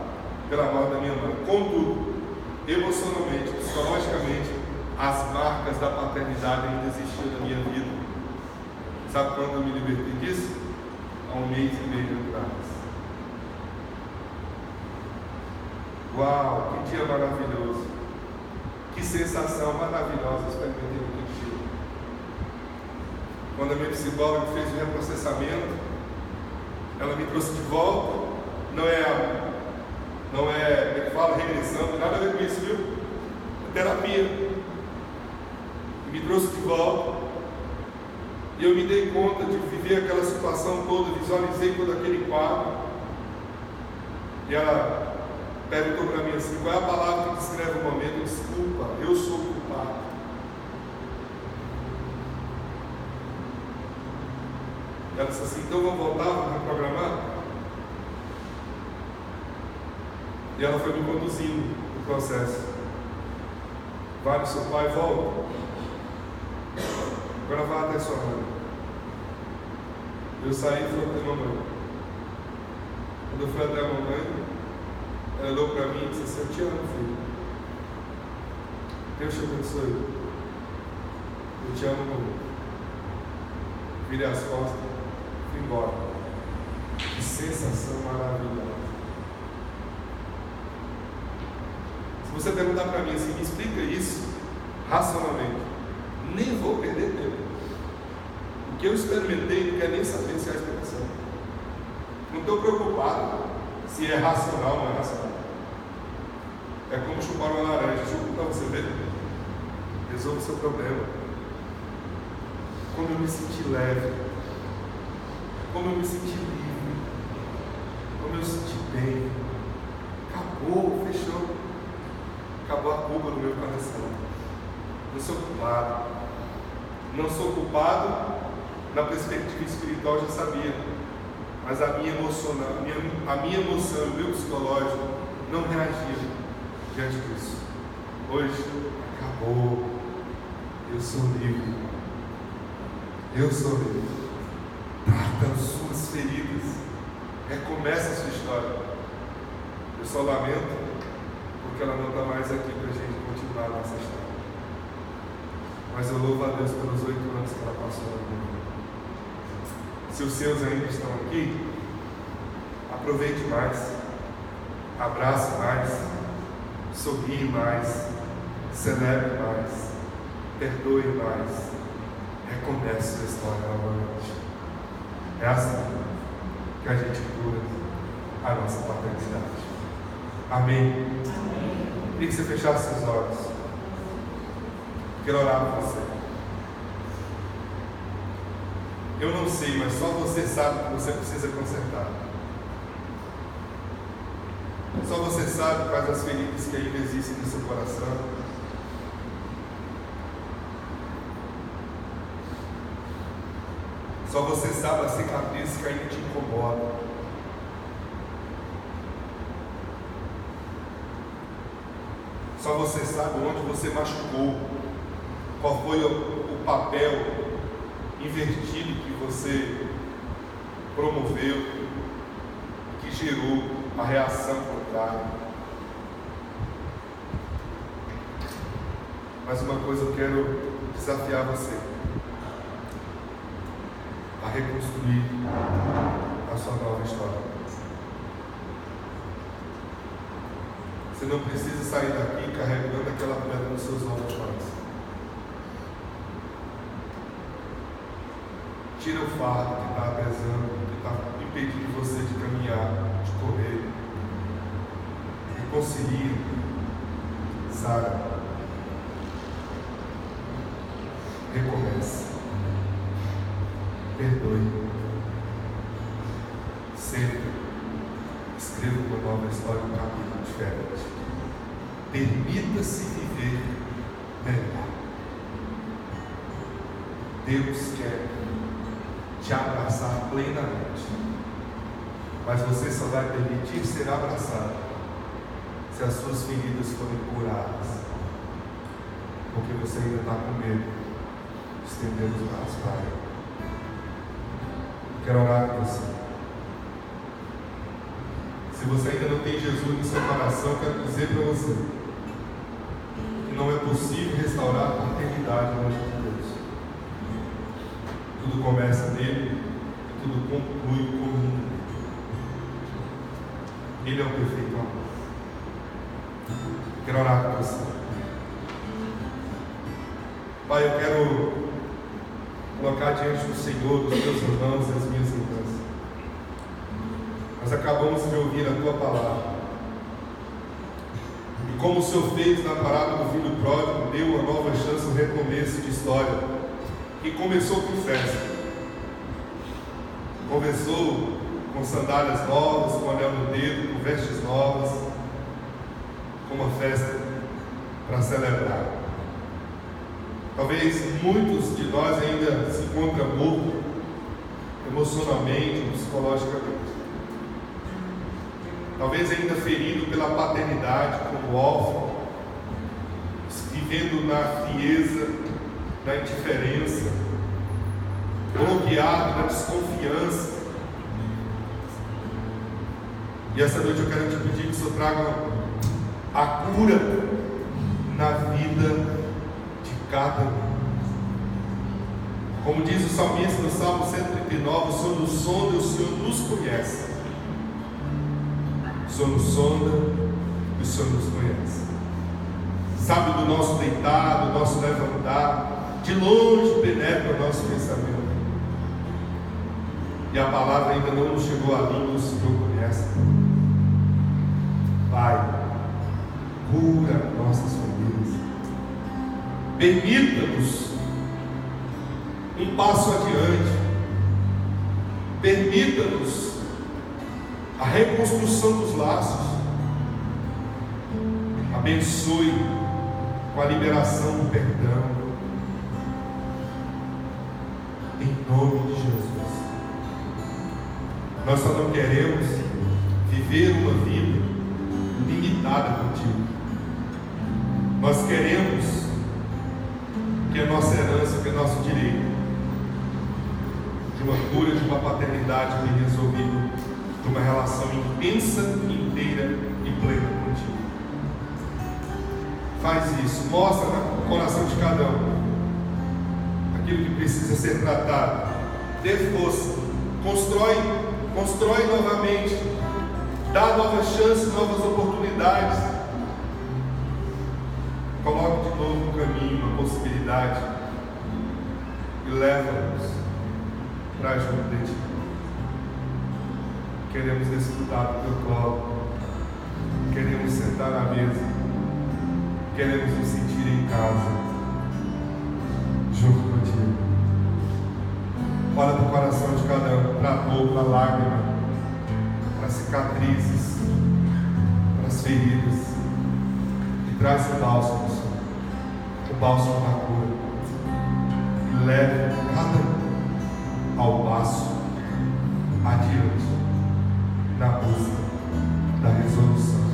pela morte da minha mãe. Contudo, emocionalmente, psicologicamente, as marcas da paternidade ainda existiam na minha vida. Sabe quando eu me libertei disso? Há 1 mês e meio atrás. Uau, que dia maravilhoso! Que sensação maravilhosa experimentei no dia. Quando a minha psicóloga fez o reprocessamento, ela me trouxe de volta. Não é fala, regressão, não tem nada a ver com isso, viu? É terapia. E me trouxe de volta. E eu me dei conta de viver aquela situação toda, visualizei todo aquele quadro. E ela perguntou para mim assim: qual é a palavra que descreve o momento? Desculpa, eu sou culpado. Ela disse assim: então vamos voltar, vamos reprogramar? E ela foi me conduzindo no processo. Vai no seu pai, volta. Agora vá até sua mãe. Eu saí e fui até a mamãe. Quando eu fui até a mamãe, ela olhou para mim e disse assim: eu te amo, filho. Deus te abençoe. Eu te amo muito. Virei as costas, fui embora. Que sensação maravilhosa. Se você perguntar para mim assim, me explica isso racionalmente, nem vou perder tempo. O que eu experimentei não quer nem saber se é a explicação. Não estou preocupado se é racional ou não é racional. É como chupar uma laranja. Chupa para você ver. Resolve o seu problema. Como eu me senti leve. Como eu me senti livre. Como eu me senti bem. Acabou, fechou. Acabou a culpa no meu coração. Não sou culpado. Não sou culpado na perspectiva espiritual, já sabia. Mas a minha emoção e o meu psicológico não reagiram diante disso. Hoje, acabou. Eu sou livre. Eu sou livre. Trata as suas feridas. Recomeça a sua história. Eu só lamento porque ela não está mais aqui para a gente continuar a nossa história. Mas eu louvo a Deus pelos 8 anos que ela passou na minha vida. Se os seus ainda estão aqui, aproveite mais, abrace mais, sorrie mais, celebre mais, perdoe mais, recomece a história novamente. É assim que a gente cura a nossa paternidade. Amém? Amém. Queria que você fechasse seus olhos. Quero orar por você. Eu não sei, mas só você sabe o que você precisa consertar. Só você sabe quais as feridas que ainda existem no seu coração. Só você sabe a cicatriz que ainda te incomoda. Só você sabe onde você machucou. Qual foi o papel invertido que você promoveu, que gerou a reação contrária. Mas uma coisa eu quero desafiar você a reconstruir a sua nova história. Você não precisa sair daqui carregando aquela pedra nos seus ombros mais. Tira o fardo que está pesando, que está impedindo você de caminhar, de correr. Reconcilia. Sara. Recomece. Perdoe. Senta. Escreva uma nova história, um capítulo diferente. Permita-se viver melhor. Deus quer te abraçar plenamente, mas você só vai permitir ser abraçado se as suas feridas forem curadas, porque você ainda está com medo de estender os braços para Ele. Quero orar com você. Se você ainda não tem Jesus no seu coração, quero dizer para você que não é possível restaurar a paternidade longe de Deus. Tudo começa nele e tudo conclui com Ele. Ele é o perfeito amor. Quero orar com você. Pai, eu quero colocar diante do Senhor os meus irmãos e as minhas irmãs. Nós acabamos de ouvir a Tua palavra. E como o Senhor fez na parábola do filho pródigo, deu uma nova chance, um recomeço de história, que começou com festa. Começou com sandálias novas, com anel no dedo, com vestes novas, com uma festa para celebrar. Talvez muitos de nós ainda se encontram mortos, emocionalmente, psicologicamente. Talvez ainda ferido pela paternidade, como órfão, vivendo na frieza, na indiferença, bloqueado na desconfiança. E essa noite eu quero te pedir que o Senhor traga a cura na vida de cada um. Como diz o salmista no Salmo 139, o Senhor nos sonda e o Senhor nos conhece. O Senhor nos sonda e o Senhor nos conhece. Sabe do nosso deitar, do nosso levantar, de longe penetra o nosso pensamento. E a palavra ainda não nos chegou a mim, o Senhor conhece. Pai, cura nossas famílias. Permita-nos um passo adiante. Permita-nos a reconstrução dos laços. Abençoe com a liberação do perdão. Em nome de Jesus. Nós só não queremos viver uma vida limitada contigo. Nós queremos que a nossa herança, que o nosso direito de uma cura, de uma paternidade bem resolvida, de uma relação intensa, inteira e plena contigo. Faz isso, mostra no coração de cada um aquilo que precisa ser tratado. Dê força, constrói novamente, dá novas chances, novas oportunidades. Coloque de novo um caminho, uma possibilidade e leva-nos para junto de Ti. Queremos desfrutar do Teu colo, queremos sentar na mesa, queremos nos sentir em casa, junto contigo. Olha para o coração de cada um, para a dor, para a lágrima, para as cicatrizes, para as feridas, e traz o bálsamo, Senhor, o bálsamo da cura, e leve cada um ao passo adiante, na busca da resolução,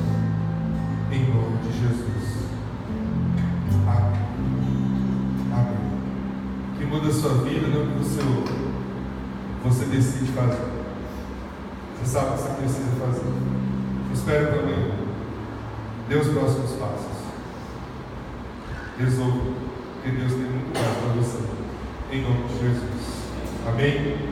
em nome de Jesus. Amém. Amém. Que muda a sua vida, não que você decide fazer. Você sabe o que você precisa fazer. Espere também. Dê os próximos passos. Resolva, porque Deus tem muito mais para você. Em nome de Jesus. Amém?